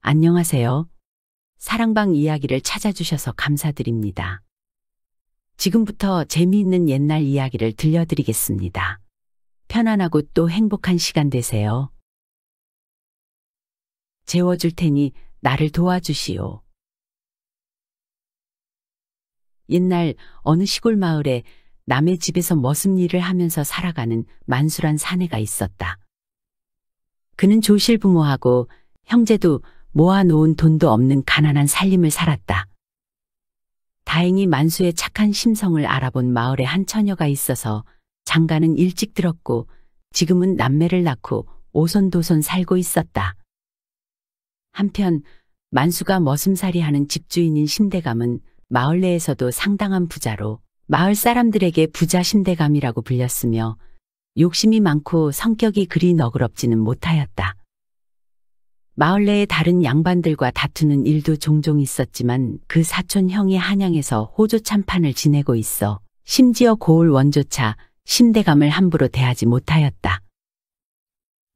안녕하세요. 사랑방 이야기를 찾아주셔서 감사드립니다. 지금부터 재미있는 옛날 이야기를 들려드리겠습니다. 편안하고 또 행복한 시간 되세요. 재워줄 테니 나를 도와주시오. 옛날 어느 시골 마을에 남의 집에서 머슴 일을 하면서 살아가는 만수란 사내가 있었다. 그는 조실부모하고 형제도 모아놓은 돈도 없는 가난한 살림을 살았다. 다행히 만수의 착한 심성을 알아본 마을에 한 처녀가 있어서 장가는 일찍 들었고 지금은 남매를 낳고 오손도손 살고 있었다. 한편 만수가 머슴살이하는 집주인인 심대감은 마을 내에서도 상당한 부자로 마을 사람들에게 부자 심대감이라고 불렸으며 욕심이 많고 성격이 그리 너그럽지는 못하였다. 마을 내의 다른 양반들과 다투는 일도 종종 있었지만 그 사촌 형이 한양에서 호조 참판을 지내고 있어 심지어 고을 원조차 심대감을 함부로 대하지 못하였다.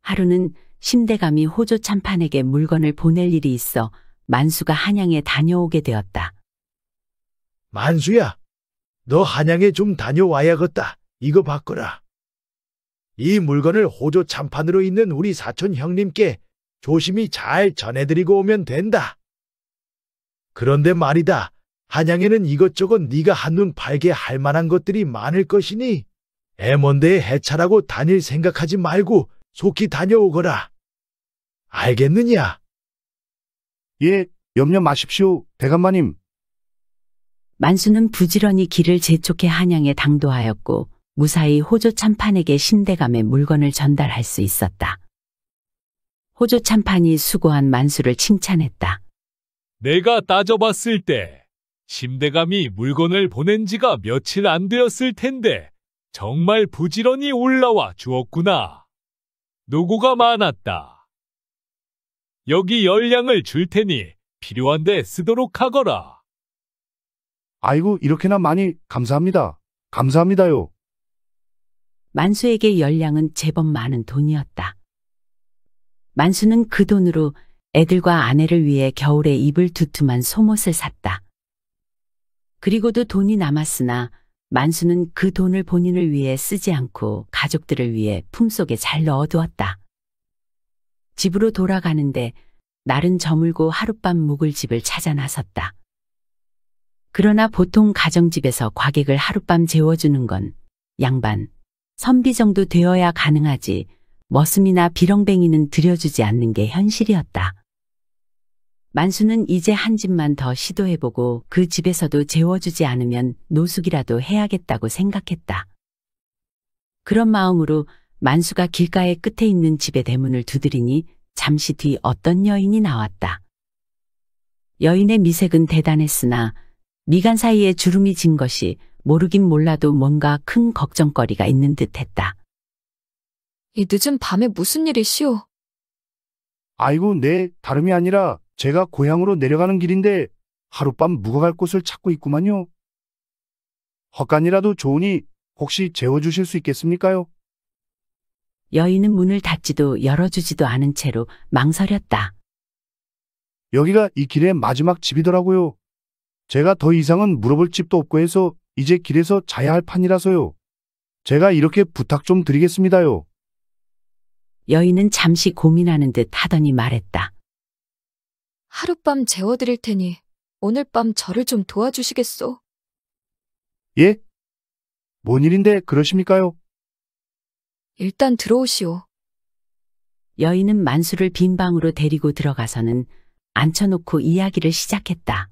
하루는 심대감이 호조 참판에게 물건을 보낼 일이 있어 만수가 한양에 다녀오게 되었다. 만수야, 너 한양에 좀 다녀와야겠다. 이거 바꿔라. 이 물건을 호조 참판으로 있는 우리 사촌 형님께 조심히 잘 전해드리고 오면 된다. 그런데 말이다. 한양에는 이것저것 네가 한눈 팔게 할 만한 것들이 많을 것이니 애먼데에 해찰하고 다닐 생각하지 말고 속히 다녀오거라. 알겠느냐? 예, 염려 마십시오, 대감마님. 만수는 부지런히 길을 재촉해 한양에 당도하였고 무사히 호조 참판에게 심대감의 물건을 전달할 수 있었다. 호조 참판이 수고한 만수를 칭찬했다. 내가 따져봤을 때 심대감이 물건을 보낸 지가 며칠 안 되었을 텐데 정말 부지런히 올라와 주었구나. 노고가 많았다. 여기 10량을 줄 테니 필요한 데 쓰도록 하거라. 아이고, 이렇게나 많이 감사합니다. 감사합니다요. 만수에게 10량은 제법 많은 돈이었다. 만수는 그 돈으로 애들과 아내를 위해 겨울에 입을 두툼한 속옷을 샀다. 그리고도 돈이 남았으나 만수는 그 돈을 본인을 위해 쓰지 않고 가족들을 위해 품속에 잘 넣어두었다. 집으로 돌아가는데 날은 저물고 하룻밤 묵을 집을 찾아 나섰다. 그러나 보통 가정집에서 과객을 하룻밤 재워주는 건 양반, 선비 정도 되어야 가능하지 머슴이나 비렁뱅이는 들여주지 않는 게 현실이었다. 만수는 이제 한 집만 더 시도해보고 그 집에서도 재워주지 않으면 노숙이라도 해야겠다고 생각했다. 그런 마음으로 만수가 길가의 끝에 있는 집의 대문을 두드리니 잠시 뒤 어떤 여인이 나왔다. 여인의 미색은 대단했으나 미간 사이에 주름이 진 것이 모르긴 몰라도 뭔가 큰 걱정거리가 있는 듯했다. 이 늦은 밤에 무슨 일이시오? 아이고, 네, 다름이 아니라 제가 고향으로 내려가는 길인데 하룻밤 묵어갈 곳을 찾고 있구만요. 헛간이라도 좋으니 혹시 재워주실 수 있겠습니까요? 여인은 문을 닫지도 열어주지도 않은 채로 망설였다. 여기가 이 길의 마지막 집이더라고요. 제가 더 이상은 물어볼 집도 없고 해서 이제 길에서 자야 할 판이라서요. 제가 이렇게 부탁 좀 드리겠습니다요. 여인은 잠시 고민하는 듯 하더니 말했다. 하룻밤 재워드릴 테니 오늘 밤 저를 좀 도와주시겠소? 예? 뭔 일인데 그러십니까요? 일단 들어오시오. 여인은 만수를 빈 방으로 데리고 들어가서는 앉혀놓고 이야기를 시작했다.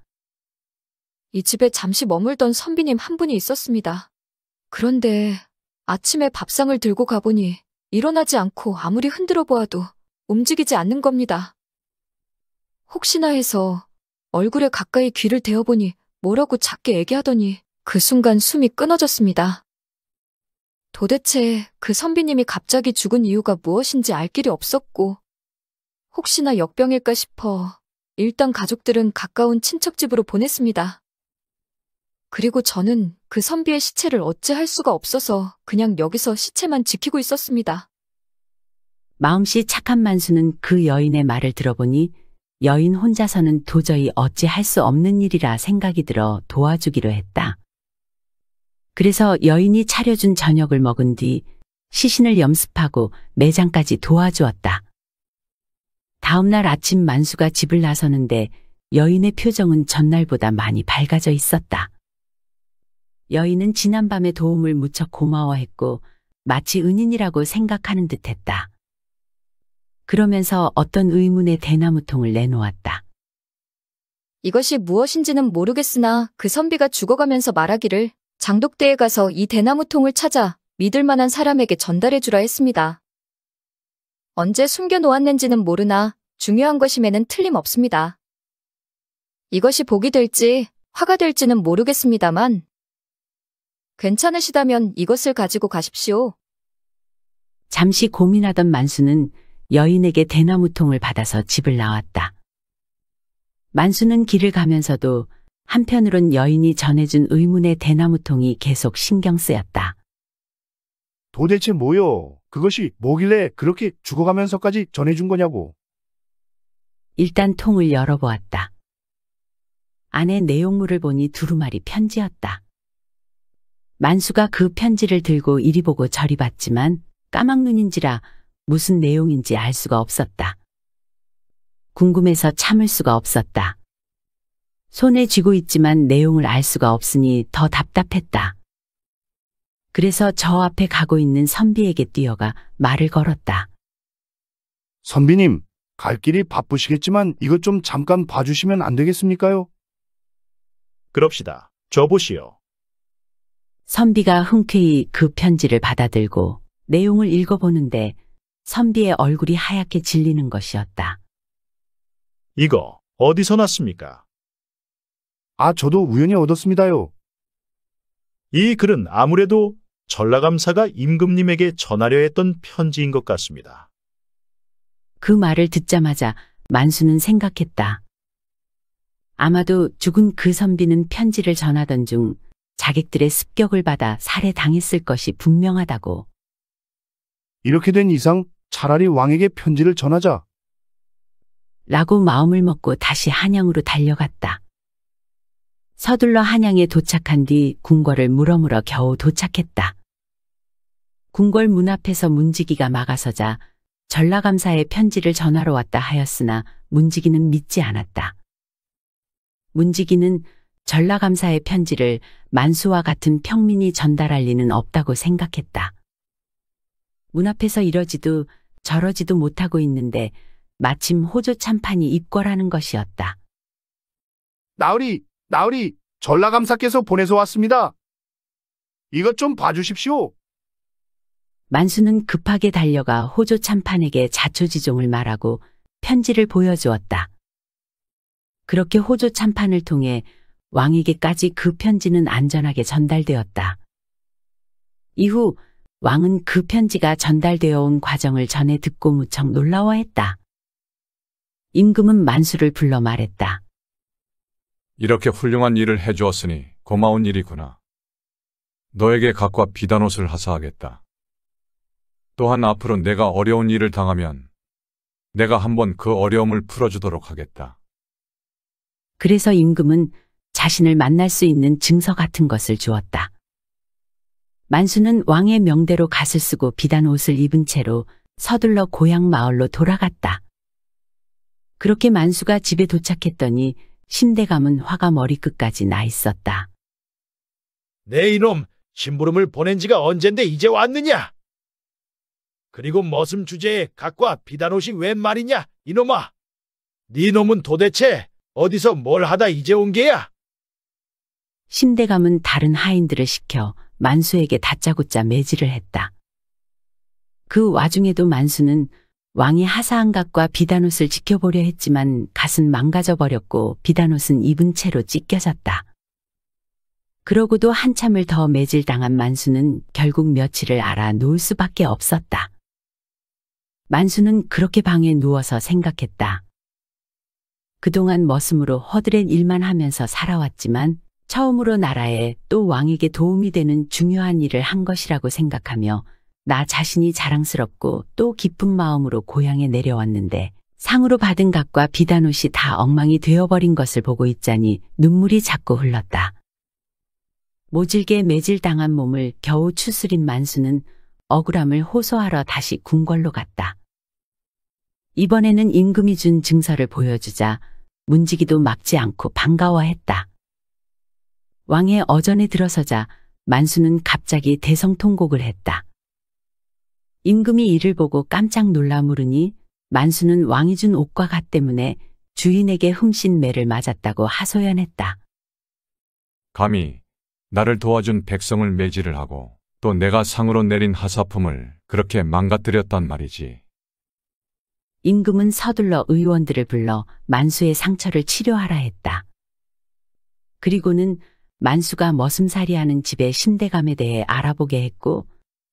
이 집에 잠시 머물던 선비님 한 분이 있었습니다. 그런데 아침에 밥상을 들고 가보니 일어나지 않고 아무리 흔들어 보아도 움직이지 않는 겁니다. 혹시나 해서 얼굴에 가까이 귀를 대어보니 뭐라고 작게 얘기하더니 그 순간 숨이 끊어졌습니다. 도대체 그 선비님이 갑자기 죽은 이유가 무엇인지 알 길이 없었고 혹시나 역병일까 싶어 일단 가족들은 가까운 친척집으로 보냈습니다. 그리고 저는 그 선비의 시체를 어찌할 수가 없어서 그냥 여기서 시체만 지키고 있었습니다. 마음씨 착한 만수는 그 여인의 말을 들어보니 여인 혼자서는 도저히 어찌할 수 없는 일이라 생각이 들어 도와주기로 했다. 그래서 여인이 차려준 저녁을 먹은 뒤 시신을 염습하고 매장까지 도와주었다. 다음날 아침 만수가 집을 나서는데 여인의 표정은 전날보다 많이 밝아져 있었다. 여인은 지난밤의 도움을 무척 고마워했고 마치 은인이라고 생각하는 듯했다. 그러면서 어떤 의문의 대나무통을 내놓았다. 이것이 무엇인지는 모르겠으나 그 선비가 죽어가면서 말하기를 장독대에 가서 이 대나무통을 찾아 믿을 만한 사람에게 전달해 주라 했습니다. 언제 숨겨놓았는지는 모르나 중요한 것임에는 틀림없습니다. 이것이 복이 될지 화가 될지는 모르겠습니다만 괜찮으시다면 이것을 가지고 가십시오. 잠시 고민하던 만수는 여인에게 대나무통을 받아서 집을 나왔다. 만수는 길을 가면서도 한편으론 여인이 전해준 의문의 대나무통이 계속 신경 쓰였다. 도대체 뭐요? 그것이 뭐길래 그렇게 죽어가면서까지 전해준 거냐고. 일단 통을 열어보았다. 안에 내용물을 보니 두루마리 편지였다. 만수가 그 편지를 들고 이리 보고 저리 봤지만 까막눈인지라 무슨 내용인지 알 수가 없었다. 궁금해서 참을 수가 없었다. 손에 쥐고 있지만 내용을 알 수가 없으니 더 답답했다. 그래서 저 앞에 가고 있는 선비에게 뛰어가 말을 걸었다. 선비님, 갈 길이 바쁘시겠지만 이것 좀 잠깐 봐주시면 안 되겠습니까요? 그럽시다. 줘보시오. 선비가 흔쾌히 그 편지를 받아들고 내용을 읽어보는데 선비의 얼굴이 하얗게 질리는 것이었다. 이거 어디서 났습니까? 아, 저도 우연히 얻었습니다요. 이 글은 아무래도 전라감사가 임금님에게 전하려 했던 편지인 것 같습니다. 그 말을 듣자마자 만수는 생각했다. 아마도 죽은 그 선비는 편지를 전하던 중 자객들의 습격을 받아 살해당했을 것이 분명하다고. 이렇게 된 이상 차라리 왕에게 편지를 전하자. 라고 마음을 먹고 다시 한양으로 달려갔다. 서둘러 한양에 도착한 뒤 궁궐을 물어물어 겨우 도착했다. 궁궐 문 앞에서 문지기가 막아서자 전라감사의 편지를 전하러 왔다 하였으나 문지기는 믿지 않았다. 문지기는 전라감사의 편지를 만수와 같은 평민이 전달할 리는 없다고 생각했다. 문 앞에서 이러지도 저러지도 못하고 있는데 마침 호조 참판이 입궐하는 것이었다. 나으리, 전라감사께서 보내서 왔습니다. 이것 좀 봐주십시오. 만수는 급하게 달려가 호조 참판에게 자초지종을 말하고 편지를 보여주었다. 그렇게 호조 참판을 통해 왕에게까지 그 편지는 안전하게 전달되었다. 이후 왕은 그 편지가 전달되어 온 과정을 전해 듣고 무척 놀라워했다. 임금은 만수를 불러 말했다. 이렇게 훌륭한 일을 해주었으니 고마운 일이구나. 너에게 각과 비단옷을 하사하겠다. 또한 앞으로 내가 어려운 일을 당하면 내가 한번 그 어려움을 풀어주도록 하겠다. 그래서 임금은 자신을 만날 수 있는 증서 같은 것을 주었다. 만수는 왕의 명대로 갓을 쓰고 비단 옷을 입은 채로 서둘러 고향 마을로 돌아갔다. 그렇게 만수가 집에 도착했더니 심대감은 화가 머리끝까지 나 있었다. 내 이놈, 심부름을 보낸 지가 언젠데 이제 왔느냐? 그리고 머슴 주제에 각과 비단옷이 웬 말이냐, 이놈아? 네 놈은 도대체 어디서 뭘 하다 이제 온 게야? 심대감은 다른 하인들을 시켜 만수에게 다짜고짜 매질을 했다. 그 와중에도 만수는 왕이 하사한 갓과 비단옷을 지켜보려 했지만 갓은 망가져버렸고 비단옷은 입은 채로 찢겨졌다. 그러고도 한참을 더 매질당한 만수는 결국 며칠을 알아 놓을 수밖에 없었다. 만수는 그렇게 방에 누워서 생각했다. 그동안 머슴으로 허드렛 일만 하면서 살아왔지만 처음으로 나라에 또 왕에게 도움이 되는 중요한 일을 한 것이라고 생각하며 나 자신이 자랑스럽고 또 기쁜 마음으로 고향에 내려왔는데 상으로 받은 값과 비단옷이 다 엉망이 되어버린 것을 보고 있자니 눈물이 자꾸 흘렀다. 모질게 매질당한 몸을 겨우 추스린 만수는 억울함을 호소하러 다시 궁궐로 갔다. 이번에는 임금이 준 증서를 보여주자 문지기도 막지 않고 반가워했다. 왕의 어전에 들어서자 만수는 갑자기 대성통곡을 했다. 임금이 이를 보고 깜짝 놀라 물으니 만수는 왕이 준 옷과 갓 때문에 주인에게 흠씬 매를 맞았다고 하소연했다. 감히 나를 도와준 백성을 매질을 하고 또 내가 상으로 내린 하사품을 그렇게 망가뜨렸단 말이지. 임금은 서둘러 의원들을 불러 만수의 상처를 치료하라 했다. 그리고는 만수가 머슴살이하는 집의 심대감에 대해 알아보게 했고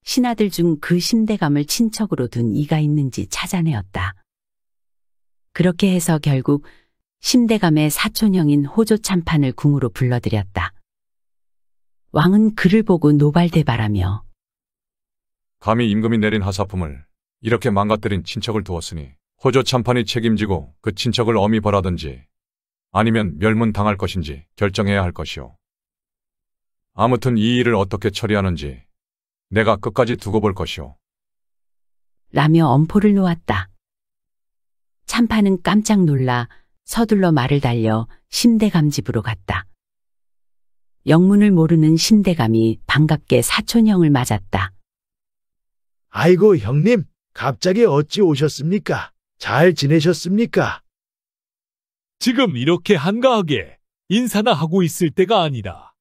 신하들 중 그 심대감을 친척으로 둔 이가 있는지 찾아내었다. 그렇게 해서 결국 심대감의 사촌형인 호조 참판을 궁으로 불러들였다. 왕은 그를 보고 노발대발하며 감히 임금이 내린 하사품을 이렇게 망가뜨린 친척을 두었으니 호조 참판이 책임지고 그 친척을 엄히 벌하든지 아니면 멸문당할 것인지 결정해야 할 것이오. 아무튼 이 일을 어떻게 처리하는지 내가 끝까지 두고 볼 것이오. 라며 엄포를 놓았다. 참판은 깜짝 놀라 서둘러 말을 달려 심대감 집으로 갔다. 영문을 모르는 심대감이 반갑게 사촌형을 맞았다. 아이고 형님, 갑자기 어찌 오셨습니까? 잘 지내셨습니까? 지금 이렇게 한가하게 인사나 하고 있을 때가 아니다.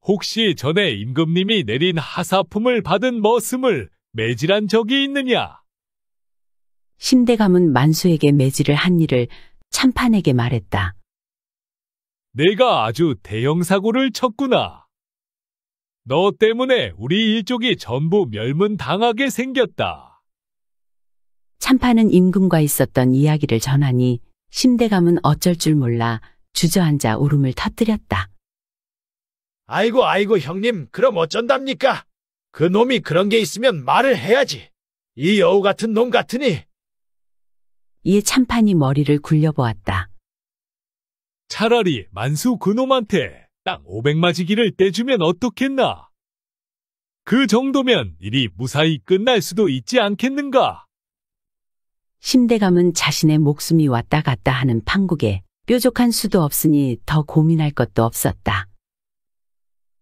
혹시 전에 임금님이 내린 하사품을 받은 머슴을 매질한 적이 있느냐? 심대감은 만수에게 매질을 한 일을 참판에게 말했다. 내가 아주 대형 사고를 쳤구나. 너 때문에 우리 일족이 전부 멸문당하게 생겼다. 참판은 임금과 있었던 이야기를 전하니 심대감은 어쩔 줄 몰라 주저앉아 울음을 터뜨렸다. 아이고 형님, 그럼 어쩐답니까? 그 놈이 그런 게 있으면 말을 해야지. 이 여우 같은 놈 같으니. 이에 참판이 머리를 굴려보았다. 차라리 만수 그놈한테 딱 500마지기를 떼주면 어떻겠나? 그 정도면 일이 무사히 끝날 수도 있지 않겠는가? 심대감은 자신의 목숨이 왔다 갔다 하는 판국에 뾰족한 수도 없으니 더 고민할 것도 없었다.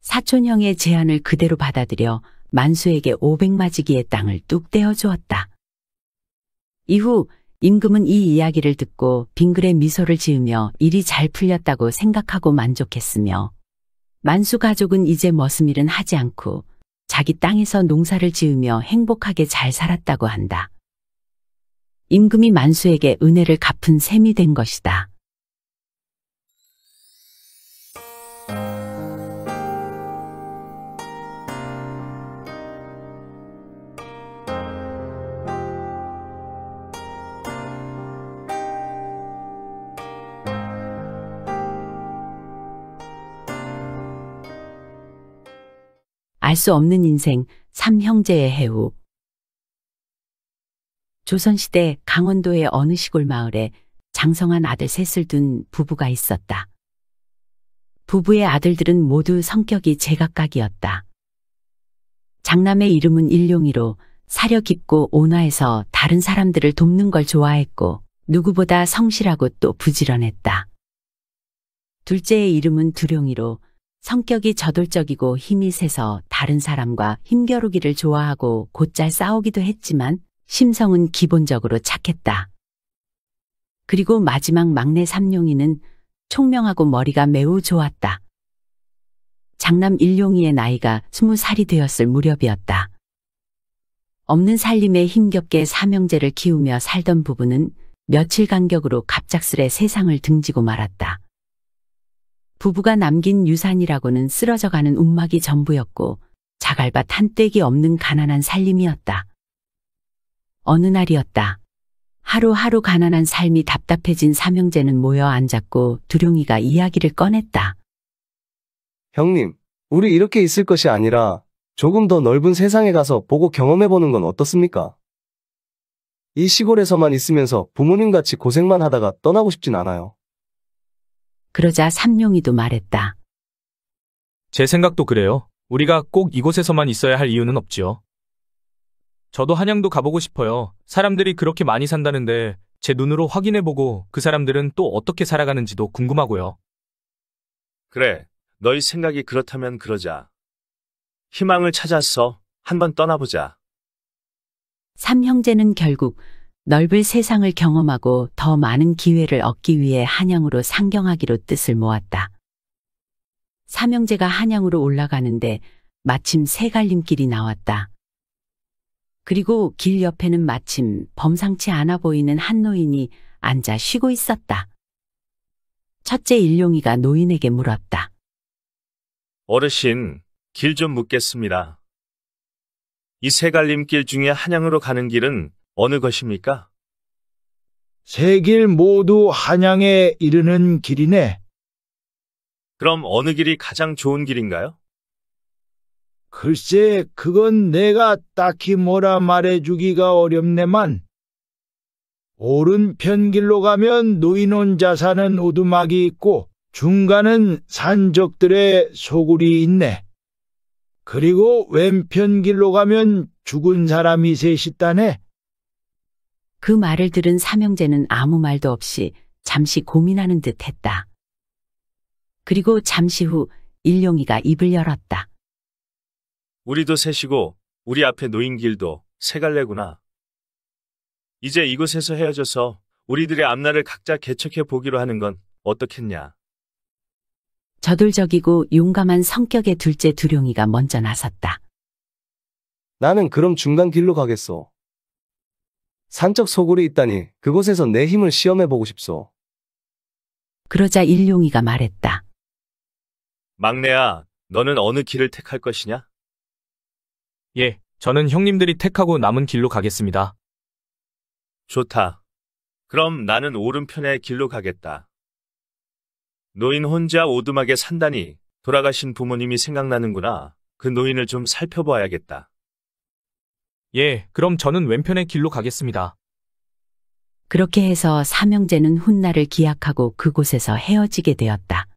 사촌형의 제안을 그대로 받아들여 만수에게 500마지기의 땅을 뚝 떼어주었다. 이후 임금은 이 이야기를 듣고 빙그레 미소를 지으며 일이 잘 풀렸다고 생각하고 만족했으며 만수 가족은 이제 머슴일은 하지 않고 자기 땅에서 농사를 지으며 행복하게 잘 살았다고 한다. 임금이 만수에게 은혜를 갚은 셈이 된 것이다. 알 수 없는 인생, 삼형제의 해후. 조선시대 강원도의 어느 시골 마을에 장성한 아들 셋을 둔 부부가 있었다. 부부의 아들들은 모두 성격이 제각각이었다. 장남의 이름은 일용이로 사려 깊고 온화해서 다른 사람들을 돕는 걸 좋아했고 누구보다 성실하고 또 부지런했다. 둘째의 이름은 두룡이로 성격이 저돌적이고 힘이 세서 다른 사람과 힘겨루기를 좋아하고 곧잘 싸우기도 했지만 심성은 기본적으로 착했다. 그리고 마지막 막내 삼룡이는 총명하고 머리가 매우 좋았다. 장남 일용이의 나이가 20살이 되었을 무렵이었다. 없는 살림에 힘겹게 삼형제를 키우며 살던 부부는 며칠 간격으로 갑작스레 세상을 등지고 말았다. 부부가 남긴 유산이라고는 쓰러져가는 움막이 전부였고 자갈밭 한 떼기 없는 가난한 살림이었다. 어느 날이었다. 하루하루 가난한 삶이 답답해진 삼형제는 모여 앉았고 두룡이가 이야기를 꺼냈다. 형님, 우리 이렇게 있을 것이 아니라 조금 더 넓은 세상에 가서 보고 경험해보는 건 어떻습니까? 이 시골에서만 있으면서 부모님 같이 고생만 하다가 떠나고 싶진 않아요. 그러자 삼룡이도 말했다. 제 생각도 그래요. 우리가 꼭 이곳에서만 있어야 할 이유는 없지요. 저도 한양도 가보고 싶어요. 사람들이 그렇게 많이 산다는데 제 눈으로 확인해보고 그 사람들은 또 어떻게 살아가는지도 궁금하고요. 그래, 너희 생각이 그렇다면 그러자. 희망을 찾았어. 한번 떠나보자. 삼형제는 결국 넓을 세상을 경험하고 더 많은 기회를 얻기 위해 한양으로 상경하기로 뜻을 모았다. 삼형제가 한양으로 올라가는데 마침 새갈림길이 나왔다. 그리고 길 옆에는 마침 범상치 않아 보이는 한 노인이 앉아 쉬고 있었다. 첫째 일용이가 노인에게 물었다. 어르신, 길 좀 묻겠습니다. 이 새갈림길 중에 한양으로 가는 길은 어느 것입니까? 세 길 모두 한양에 이르는 길이네. 그럼 어느 길이 가장 좋은 길인가요? 글쎄, 그건 내가 딱히 뭐라 말해주기가 어렵네만. 오른편 길로 가면 노인 혼자 사는 오두막이 있고 중간은 산적들의 소굴이 있네. 그리고 왼편 길로 가면 죽은 사람이 셋 있다네. 그 말을 들은 삼형제는 아무 말도 없이 잠시 고민하는 듯 했다. 그리고 잠시 후 일용이가 입을 열었다. 우리도 셋이고 우리 앞에 놓인 길도 세 갈래구나. 이제 이곳에서 헤어져서 우리들의 앞날을 각자 개척해 보기로 하는 건 어떻겠냐. 저돌적이고 용감한 성격의 둘째 두룡이가 먼저 나섰다. 나는 그럼 중간 길로 가겠소. 산적 소굴이 있다니 그곳에서 내 힘을 시험해보고 싶소. 그러자 일용이가 말했다. 막내야, 너는 어느 길을 택할 것이냐? 예, 저는 형님들이 택하고 남은 길로 가겠습니다. 좋다. 그럼 나는 오른편의 길로 가겠다. 노인 혼자 오두막에 산다니 돌아가신 부모님이 생각나는구나. 그 노인을 좀 살펴봐야겠다. 예, 그럼 저는 왼편의 길로 가겠습니다. 그렇게 해서 삼형제는 훗날을 기약하고 그곳에서 헤어지게 되었다.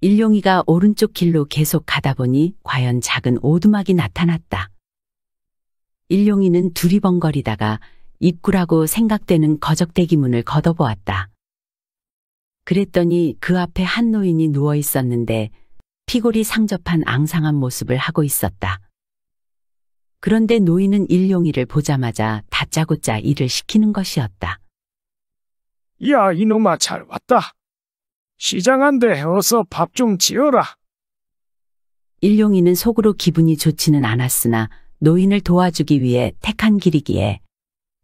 일용이가 오른쪽 길로 계속 가다 보니 과연 작은 오두막이 나타났다. 일용이는 두리번거리다가 입구라고 생각되는 거적대기 문을 걷어보았다. 그랬더니 그 앞에 한 노인이 누워 있었는데 피골이 상접한 앙상한 모습을 하고 있었다. 그런데 노인은 일용이를 보자마자 다짜고짜 일을 시키는 것이었다. 야, 이놈아, 잘 왔다. 시장한데 어서 밥 좀 지어라. 일용이는 속으로 기분이 좋지는 않았으나 노인을 도와주기 위해 택한 길이기에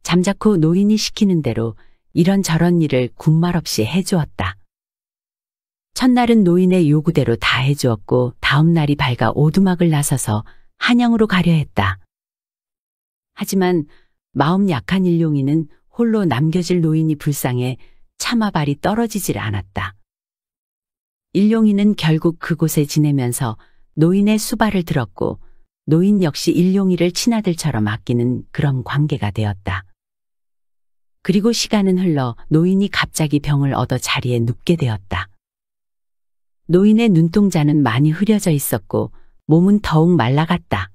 잠자코 노인이 시키는 대로 이런저런 일을 군말 없이 해주었다. 첫날은 노인의 요구대로 다 해주었고 다음 날이 밝아 오두막을 나서서 한양으로 가려 했다. 하지만 마음 약한 일용이는 홀로 남겨질 노인이 불쌍해 차마 발이 떨어지질 않았다. 일용이는 결국 그곳에 지내면서 노인의 수발을 들었고 노인 역시 일용이를 친아들처럼 아끼는 그런 관계가 되었다. 그리고 시간은 흘러 노인이 갑자기 병을 얻어 자리에 눕게 되었다. 노인의 눈동자는 많이 흐려져 있었고 몸은 더욱 말라갔다.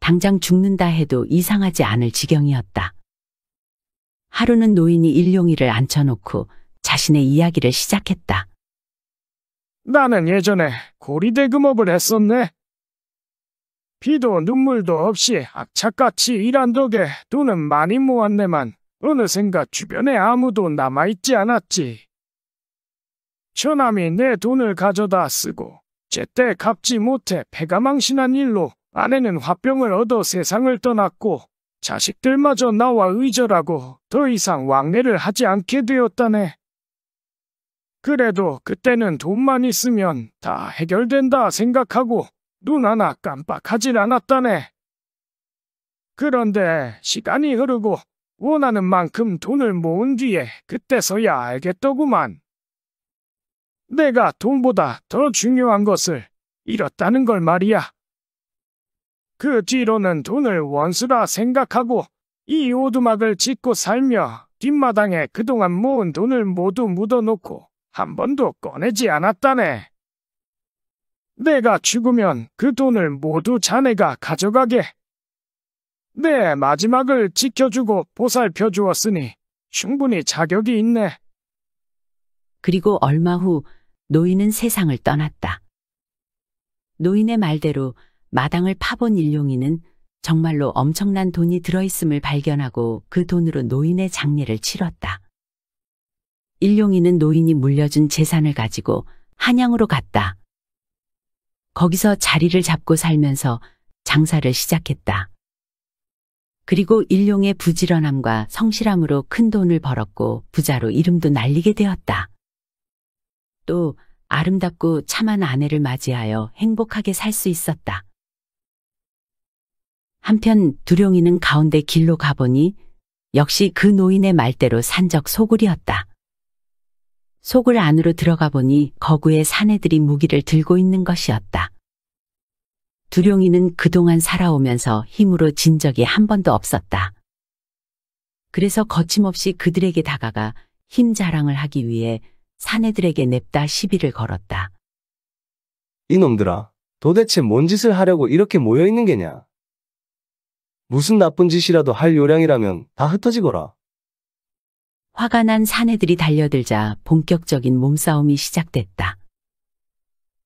당장 죽는다 해도 이상하지 않을 지경이었다. 하루는 노인이 일용이를 앉혀놓고 자신의 이야기를 시작했다. 나는 예전에 고리대금업을 했었네. 피도 눈물도 없이 악착같이 일한 덕에 돈은 많이 모았네만 어느샌가 주변에 아무도 남아있지 않았지. 처남이 내 돈을 가져다 쓰고 제때 갚지 못해 패가망신한 일로 아내는 화병을 얻어 세상을 떠났고 자식들마저 나와 의절하고 더 이상 왕래를 하지 않게 되었다네. 그래도 그때는 돈만 있으면 다 해결된다 생각하고 눈 하나 깜빡하질 않았다네. 그런데 시간이 흐르고 원하는 만큼 돈을 모은 뒤에 그때서야 알겠더구만. 내가 돈보다 더 중요한 것을 잃었다는 걸 말이야. 그 뒤로는 돈을 원수라 생각하고 이 오두막을 짓고 살며 뒷마당에 그동안 모은 돈을 모두 묻어놓고 한 번도 꺼내지 않았다네. 내가 죽으면 그 돈을 모두 자네가 가져가게. 내 마지막을 지켜주고 보살펴 주었으니 충분히 자격이 있네. 그리고 얼마 후 노인은 세상을 떠났다. 노인의 말대로 마당을 파본 일용이는 정말로 엄청난 돈이 들어있음을 발견하고 그 돈으로 노인의 장례를 치렀다. 일용이는 노인이 물려준 재산을 가지고 한양으로 갔다. 거기서 자리를 잡고 살면서 장사를 시작했다. 그리고 일용의 부지런함과 성실함으로 큰 돈을 벌었고 부자로 이름도 날리게 되었다. 또 아름답고 참한 아내를 맞이하여 행복하게 살 수 있었다. 한편 두룡이는 가운데 길로 가보니 역시 그 노인의 말대로 산적 소굴이었다. 소굴 안으로 들어가 보니 거구의 사내들이 무기를 들고 있는 것이었다. 두룡이는 그동안 살아오면서 힘으로 진 적이 한 번도 없었다. 그래서 거침없이 그들에게 다가가 힘 자랑을 하기 위해 사내들에게 냅다 시비를 걸었다. 이놈들아, 도대체 뭔 짓을 하려고 이렇게 모여있는 게냐? 무슨 나쁜 짓이라도 할 요량이라면 다 흩어지거라. 화가 난 사내들이 달려들자 본격적인 몸싸움이 시작됐다.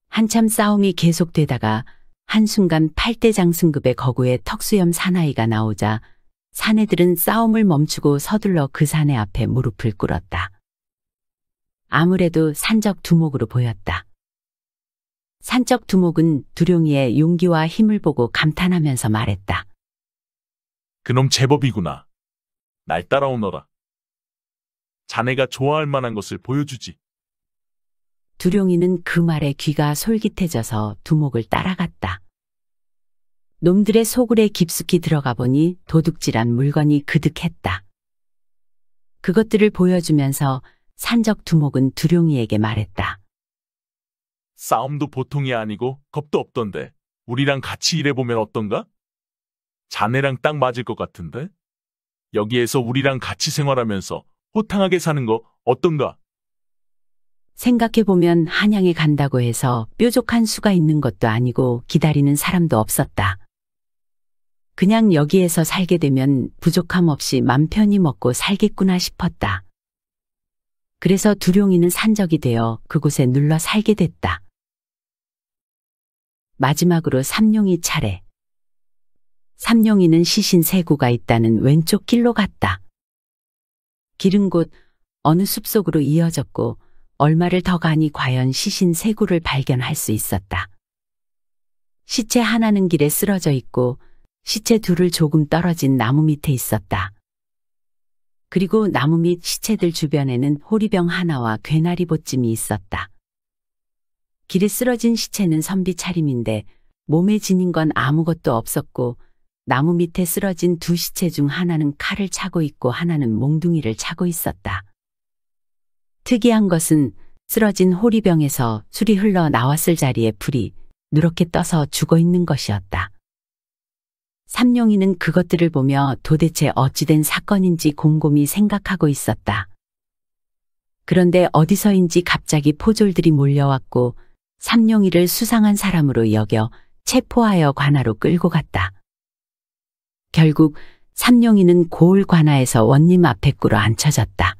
한참 싸움이 계속되다가 한순간 8대장 승급의 거구의 턱수염 사나이가 나오자 사내들은 싸움을 멈추고 서둘러 그 사내 앞에 무릎을 꿇었다. 아무래도 산적 두목으로 보였다. 산적 두목은 두룡이의 용기와 힘을 보고 감탄하면서 말했다. 그놈 제법이구나. 날 따라오너라. 자네가 좋아할 만한 것을 보여주지. 두룡이는 그 말에 귀가 솔깃해져서 두목을 따라갔다. 놈들의 소굴에 깊숙이 들어가 보니 도둑질한 물건이 그득했다. 그것들을 보여주면서 산적 두목은 두룡이에게 말했다. 싸움도 보통이 아니고 겁도 없던데 우리랑 같이 일해보면 어떤가? 자네랑 딱 맞을 것 같은데? 여기에서 우리랑 같이 생활하면서 호탕하게 사는 거 어떤가? 생각해보면 한양에 간다고 해서 뾰족한 수가 있는 것도 아니고 기다리는 사람도 없었다. 그냥 여기에서 살게 되면 부족함 없이 맘 편히 먹고 살겠구나 싶었다. 그래서 두룡이는 산적이 되어 그곳에 눌러 살게 됐다. 마지막으로 삼룡이 차례. 삼룡이는 시신 세구가 있다는 왼쪽 길로 갔다. 길은 곧 어느 숲속으로 이어졌고 얼마를 더 가니 과연 시신 세구를 발견할 수 있었다. 시체 하나는 길에 쓰러져 있고 시체 둘을 조금 떨어진 나무 밑에 있었다. 그리고 나무 밑 시체들 주변에는 호리병 하나와 괴나리 보찜이 있었다. 길에 쓰러진 시체는 선비 차림인데 몸에 지닌 건 아무것도 없었고 나무 밑에 쓰러진 두 시체 중 하나는 칼을 차고 있고 하나는 몽둥이를 차고 있었다. 특이한 것은 쓰러진 호리병에서 술이 흘러 나왔을 자리에 불이 누렇게 떠서 죽어 있는 것이었다. 삼룡이는 그것들을 보며 도대체 어찌된 사건인지 곰곰이 생각하고 있었다. 그런데 어디서인지 갑자기 포졸들이 몰려왔고 삼룡이를 수상한 사람으로 여겨 체포하여 관하로 끌고 갔다. 결국 삼룡이는 고을 관하에서 원님 앞에 꿇어 앉혀졌다.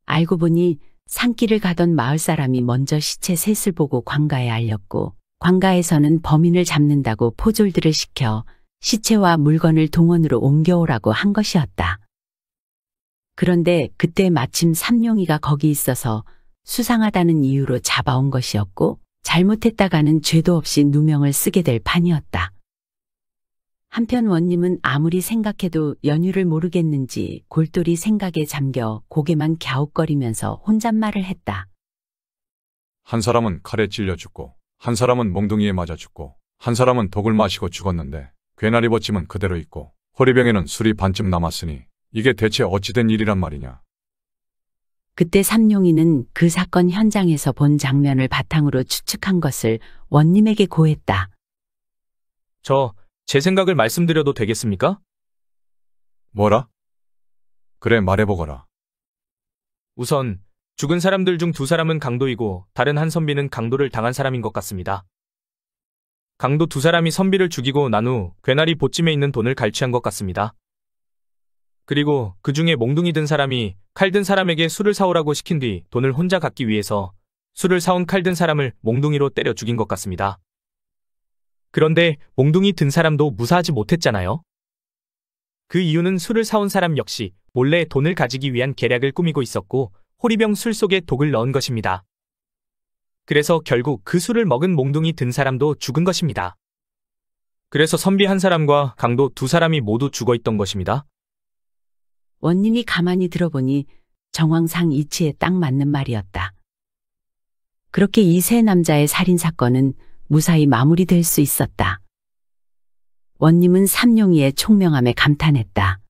알고 보니 산길을 가던 마을 사람이 먼저 시체 셋을 보고 관가에 알렸고 관가에서는 범인을 잡는다고 포졸들을 시켜 시체와 물건을 동원으로 옮겨오라고 한 것이었다. 그런데 그때 마침 삼룡이가 거기 있어서 수상하다는 이유로 잡아온 것이었고 잘못했다가는 죄도 없이 누명을 쓰게 될 판이었다. 한편 원님은 아무리 생각해도 연유를 모르겠는지 골똘히 생각에 잠겨 고개만 갸웃거리면서 혼잣말을 했다. 한 사람은 칼에 찔려 죽고 한 사람은 몽둥이에 맞아 죽고 한 사람은 독을 마시고 죽었는데 괴나리 버침은 그대로 있고 호리병에는 술이 반쯤 남았으니 이게 대체 어찌된 일이란 말이냐. 그때 삼룡이는 그 사건 현장에서 본 장면을 바탕으로 추측한 것을 원님에게 고했다. 제 생각을 말씀드려도 되겠습니까? 뭐라? 그래 말해보거라. 우선 죽은 사람들 중 두 사람은 강도이고 다른 한 선비는 강도를 당한 사람인 것 같습니다. 강도 두 사람이 선비를 죽이고 난 후 괴나리 보찜에 있는 돈을 갈취한 것 같습니다. 그리고 그 중에 몽둥이 든 사람이 칼 든 사람에게 술을 사오라고 시킨 뒤 돈을 혼자 갖기 위해서 술을 사온 칼 든 사람을 몽둥이로 때려 죽인 것 같습니다. 그런데 몽둥이 든 사람도 무사하지 못했잖아요. 그 이유는 술을 사온 사람 역시 몰래 돈을 가지기 위한 계략을 꾸미고 있었고 호리병 술 속에 독을 넣은 것입니다. 그래서 결국 그 술을 먹은 몽둥이 든 사람도 죽은 것입니다. 그래서 선비 한 사람과 강도 두 사람이 모두 죽어 있던 것입니다. 원님이 가만히 들어보니 정황상 이치에 딱 맞는 말이었다. 그렇게 이 세 남자의 살인사건은 무사히 마무리될 수 있었다. 원님은 삼룡이의 총명함에 감탄했다.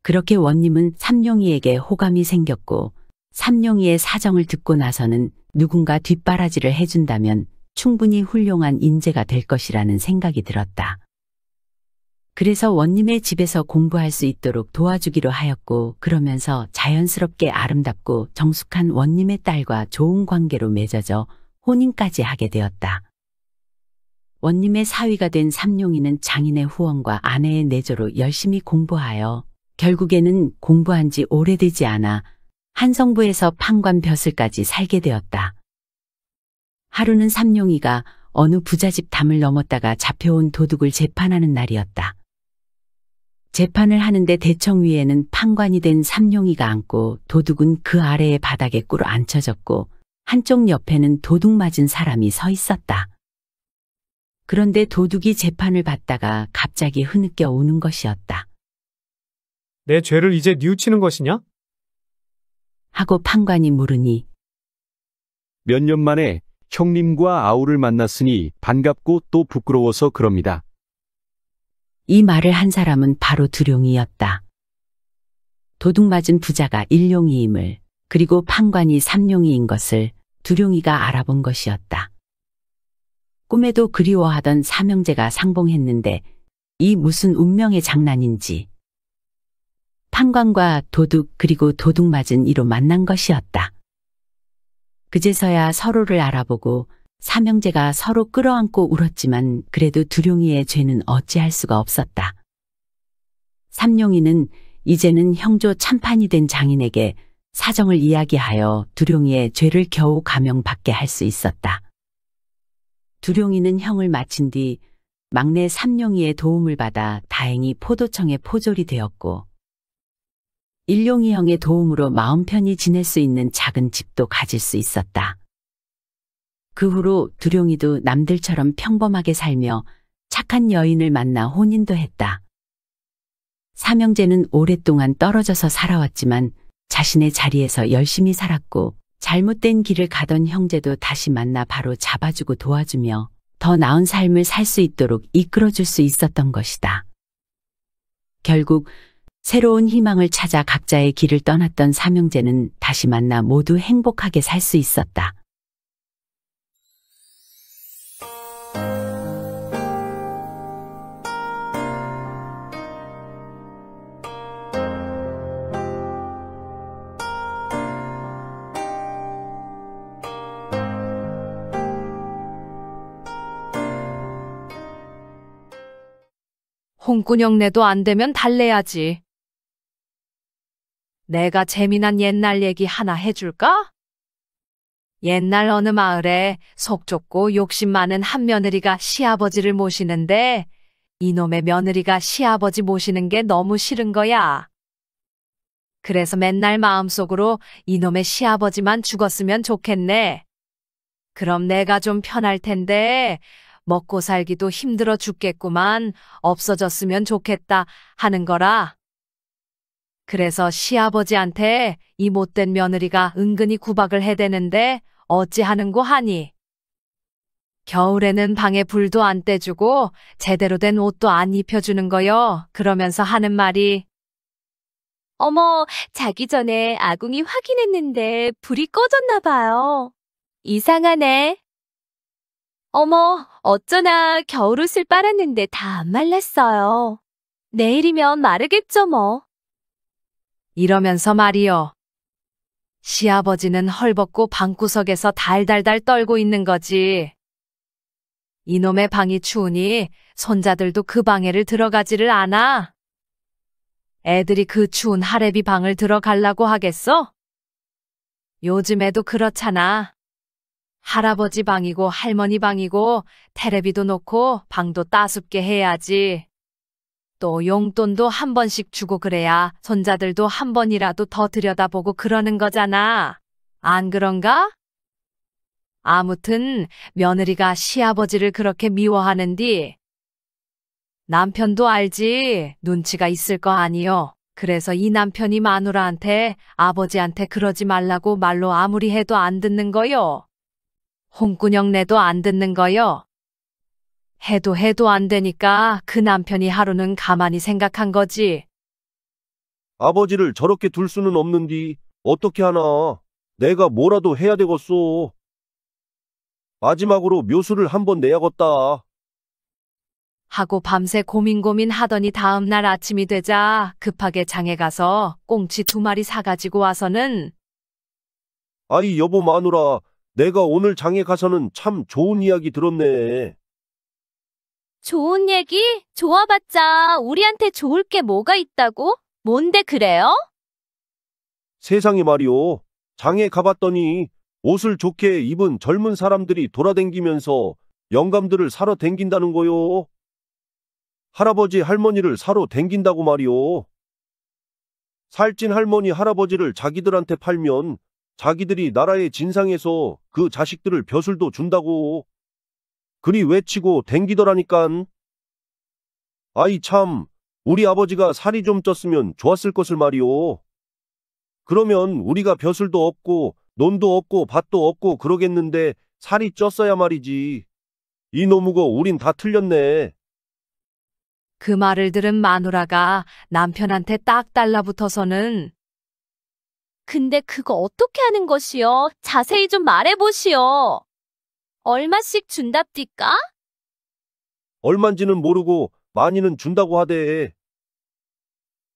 그렇게 원님은 삼룡이에게 호감이 생겼고 삼룡이의 사정을 듣고 나서는 누군가 뒷바라지를 해준다면 충분히 훌륭한 인재가 될 것이라는 생각이 들었다. 그래서 원님의 집에서 공부할 수 있도록 도와주기로 하였고 그러면서 자연스럽게 아름답고 정숙한 원님의 딸과 좋은 관계로 맺어져 혼인까지 하게 되었다. 원님의 사위가 된 삼룡이는 장인의 후원과 아내의 내조로 열심히 공부하여 결국에는 공부한 지 오래되지 않아 한성부에서 판관 벼슬까지 살게 되었다. 하루는 삼룡이가 어느 부잣집 담을 넘었다가 잡혀온 도둑을 재판하는 날이었다. 재판을 하는데 대청 위에는 판관이 된 삼룡이가 앉고 도둑은 그 아래의 바닥에 꿇어 앉혀졌고 한쪽 옆에는 도둑 맞은 사람이 서 있었다. 그런데 도둑이 재판을 받다가 갑자기 흐느껴 우는 것이었다. 내 죄를 이제 뉘우치는 것이냐? 하고 판관이 물으니 몇 년 만에 형님과 아우를 만났으니 반갑고 또 부끄러워서 그럽니다. 이 말을 한 사람은 바로 두룡이었다. 도둑 맞은 부자가 일룡이임을 그리고 판관이 삼룡이인 것을 두룡이가 알아본 것이었다. 꿈에도 그리워하던 삼형제가 상봉했는데 이 무슨 운명의 장난인지 판관과 도둑 그리고 도둑 맞은 이로 만난 것이었다. 그제서야 서로를 알아보고 삼형제가 서로 끌어안고 울었지만 그래도 두룡이의 죄는 어찌할 수가 없었다. 삼룡이는 이제는 형조 참판이 된 장인에게 사정을 이야기하여 두룡이의 죄를 겨우 감형받게 할 수 있었다. 두룡이는 형을 마친 뒤 막내 삼룡이의 도움을 받아 다행히 포도청의 포졸이 되었고 일룡이 형의 도움으로 마음 편히 지낼 수 있는 작은 집도 가질 수 있었다. 그 후로 두룡이도 남들처럼 평범하게 살며 착한 여인을 만나 혼인도 했다. 삼형제는 오랫동안 떨어져서 살아왔지만 자신의 자리에서 열심히 살았고 잘못된 길을 가던 형제도 다시 만나 바로 잡아주고 도와주며 더 나은 삶을 살 수 있도록 이끌어줄 수 있었던 것이다. 결국 새로운 희망을 찾아 각자의 길을 떠났던 삼형제는 다시 만나 모두 행복하게 살 수 있었다. 홍군형내도 안 되면 달래야지. 내가 재미난 옛날 얘기 하나 해줄까? 옛날 어느 마을에 속 좁고 욕심 많은 한 며느리가 시아버지를 모시는데 이놈의 며느리가 시아버지 모시는 게 너무 싫은 거야. 그래서 맨날 마음속으로 이놈의 시아버지만 죽었으면 좋겠네. 그럼 내가 좀 편할 텐데 먹고 살기도 힘들어 죽겠구만 없어졌으면 좋겠다 하는 거라. 그래서 시아버지한테 이 못된 며느리가 은근히 구박을 해대는데 어찌하는고 하니. 겨울에는 방에 불도 안 떼주고 제대로 된 옷도 안 입혀주는 거요. 그러면서 하는 말이 어머, 자기 전에 아궁이 확인했는데 불이 꺼졌나 봐요. 이상하네. 어머, 어쩌나 겨울옷을 빨았는데 다 안 말랐어요. 내일이면 마르겠죠 뭐. 이러면서 말이요. 시아버지는 헐벗고 방구석에서 달달달 떨고 있는 거지. 이놈의 방이 추우니 손자들도 그 방에를 들어가지를 않아. 애들이 그 추운 하래비 방을 들어가려고 하겠어? 요즘에도 그렇잖아. 할아버지 방이고 할머니 방이고 테레비도 놓고 방도 따숩게 해야지. 또 용돈도 한 번씩 주고 그래야 손자들도 한 번이라도 더 들여다보고 그러는 거잖아. 안 그런가? 아무튼 며느리가 시아버지를 그렇게 미워하는디 남편도 알지. 눈치가 있을 거 아니요. 그래서 이 남편이 마누라한테 아버지한테 그러지 말라고 말로 아무리 해도 안 듣는 거요. 홍군형 내도 안 듣는 거요. 해도 안 되니까 그 남편이 하루는 가만히 생각한 거지. 아버지를 저렇게 둘 수는 없는디 어떻게 하나. 내가 뭐라도 해야 되겠소. 마지막으로 묘수를 한번 내야겠다. 하고 밤새 고민 하더니 다음날 아침이 되자 급하게 장에 가서 꽁치 2마리 사가지고 와서는 아이 여보 마누라, 내가 오늘 장에 가서는 참 좋은 이야기 들었네. 좋은 얘기? 좋아봤자 우리한테 좋을 게 뭐가 있다고? 뭔데 그래요? 세상에 말이오. 장에 가봤더니 옷을 좋게 입은 젊은 사람들이 돌아댕기면서 영감들을 사러 댕긴다는 거요. 할아버지 할머니를 사러 댕긴다고 말이오. 살찐 할머니 할아버지를 자기들한테 팔면 자기들이 나라의 진상에서 그 자식들을 벼슬도 준다고. 그리 외치고 댕기더라니깐. 아이 참, 우리 아버지가 살이 좀 쪘으면 좋았을 것을 말이오. 그러면 우리가 벼슬도 없고 논도 없고 밭도 없고 그러겠는데 살이 쪘어야 말이지. 이놈우고 우린 다 틀렸네. 그 말을 들은 마누라가 남편한테 딱 달라붙어서는 근데 그거 어떻게 하는 것이요? 자세히 좀 말해보시오. 얼마씩 준답디까? 얼만지는 모르고 많이는 준다고 하대.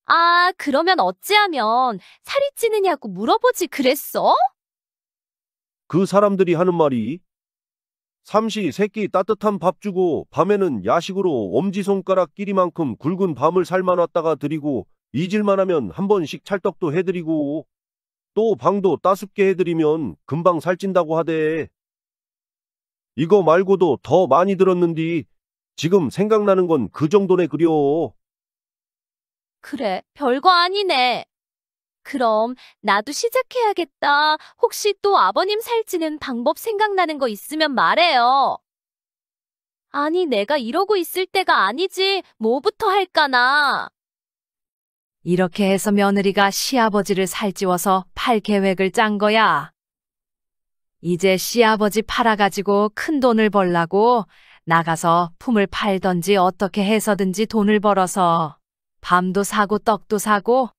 아, 그러면 어찌하면 살이 찌느냐고 물어보지 그랬어? 그 사람들이 하는 말이 삼시 세끼 따뜻한 밥 주고 밤에는 야식으로 엄지손가락 길이만큼 굵은 밤을 삶아놨다가 드리고 잊을만 하면 한 번씩 찰떡도 해드리고 또 방도 따숩게 해드리면 금방 살찐다고 하대. 이거 말고도 더 많이 들었는디 지금 생각나는 건 그 정도네 그려. 그래, 별거 아니네. 그럼 나도 시작해야겠다. 혹시 또 아버님 살찌는 방법 생각나는 거 있으면 말해요. 아니, 내가 이러고 있을 때가 아니지. 뭐부터 할까나. 이렇게 해서 며느리가 시아버지를 살찌워서 팔 계획을 짠 거야. 이제 시아버지 팔아가지고 큰 돈을 벌라고 나가서 품을 팔던지 어떻게 해서든지 돈을 벌어서 밤도 사고 떡도 사고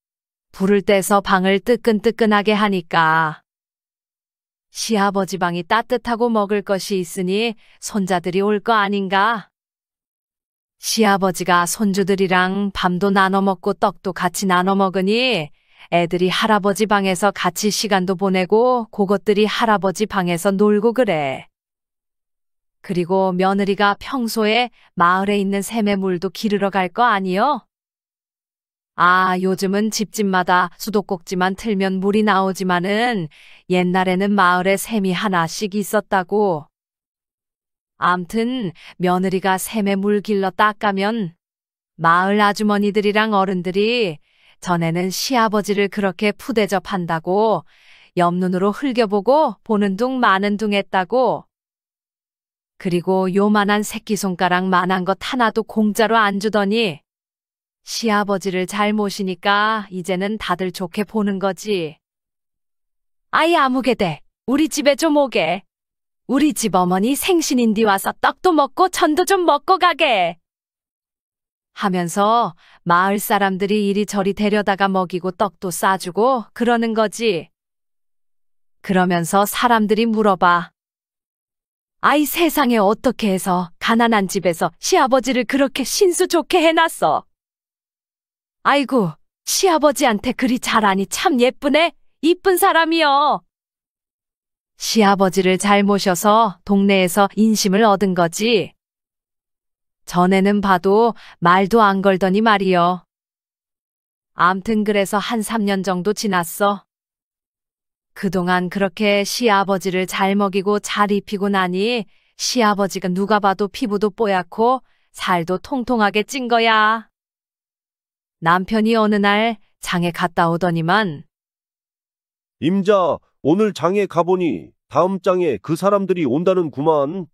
불을 떼서 방을 뜨끈뜨끈하게 하니까 시아버지 방이 따뜻하고 먹을 것이 있으니 손자들이 올 거 아닌가? 시아버지가 손주들이랑 밤도 나눠 먹고 떡도 같이 나눠 먹으니 애들이 할아버지 방에서 같이 시간도 보내고 그것들이 할아버지 방에서 놀고 그래. 그리고 며느리가 평소에 마을에 있는 샘에 물도 기르러 갈 거 아니요? 아, 요즘은 집집마다 수도꼭지만 틀면 물이 나오지만은 옛날에는 마을에 샘이 하나씩 있었다고. 암튼 며느리가 샘에 물 길러 닦아면 마을 아주머니들이랑 어른들이 전에는 시아버지를 그렇게 푸대접한다고 옆눈으로 흘겨보고 보는 둥 마는 둥 했다고. 그리고 요만한 새끼손가락 만한 것 하나도 공짜로 안 주더니 시아버지를 잘 모시니까 이제는 다들 좋게 보는 거지. 아이 아무게 돼. 우리 집에 좀 오게. 우리 집 어머니 생신인디 와서 떡도 먹고 전도 좀 먹고 가게. 하면서 마을 사람들이 이리저리 데려다가 먹이고 떡도 싸주고 그러는 거지. 그러면서 사람들이 물어봐. 아이 세상에 어떻게 해서 가난한 집에서 시아버지를 그렇게 신수 좋게 해놨어. 아이고, 시아버지한테 그리 잘하니 참 예쁘네. 이쁜 사람이여. 시아버지를 잘 모셔서 동네에서 인심을 얻은 거지. 전에는 봐도 말도 안 걸더니 말이여. 암튼 그래서 한 3년 정도 지났어. 그동안 그렇게 시아버지를 잘 먹이고 잘 입히고 나니 시아버지가 누가 봐도 피부도 뽀얗고 살도 통통하게 찐 거야. 남편이 어느 날 장에 갔다 오더니만 임자, 오늘 장에 가보니 다음 장에 그 사람들이 온다는 구만.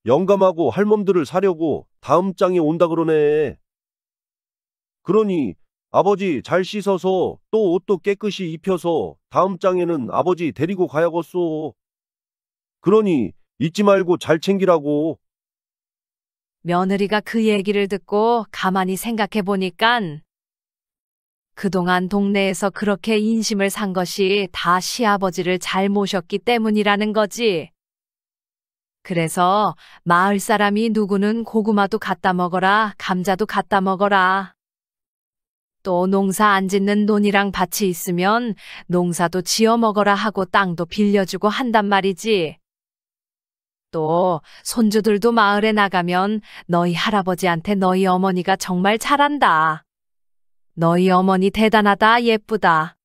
영감하고 할멈들을 사려고 다음 장에 온다 그러네. 그러니 아버지 잘 씻어서 또 옷도 깨끗이 입혀서 다음 장에는 아버지 데리고 가야겠소. 그러니 잊지 말고 잘 챙기라고. 며느리가 그 얘기를 듣고 가만히 생각해 보니깐 그동안 동네에서 그렇게 인심을 산 것이 다 시아버지를 잘 모셨기 때문이라는 거지. 그래서 마을 사람이 누구는 고구마도 갖다 먹어라, 감자도 갖다 먹어라. 또 농사 안 짓는 논이랑 밭이 있으면 농사도 지어 먹어라 하고 땅도 빌려주고 한단 말이지. 또 손주들도 마을에 나가면 너희 할아버지한테 너희 어머니가 정말 잘한다. 너희 어머니 대단하다, 예쁘다.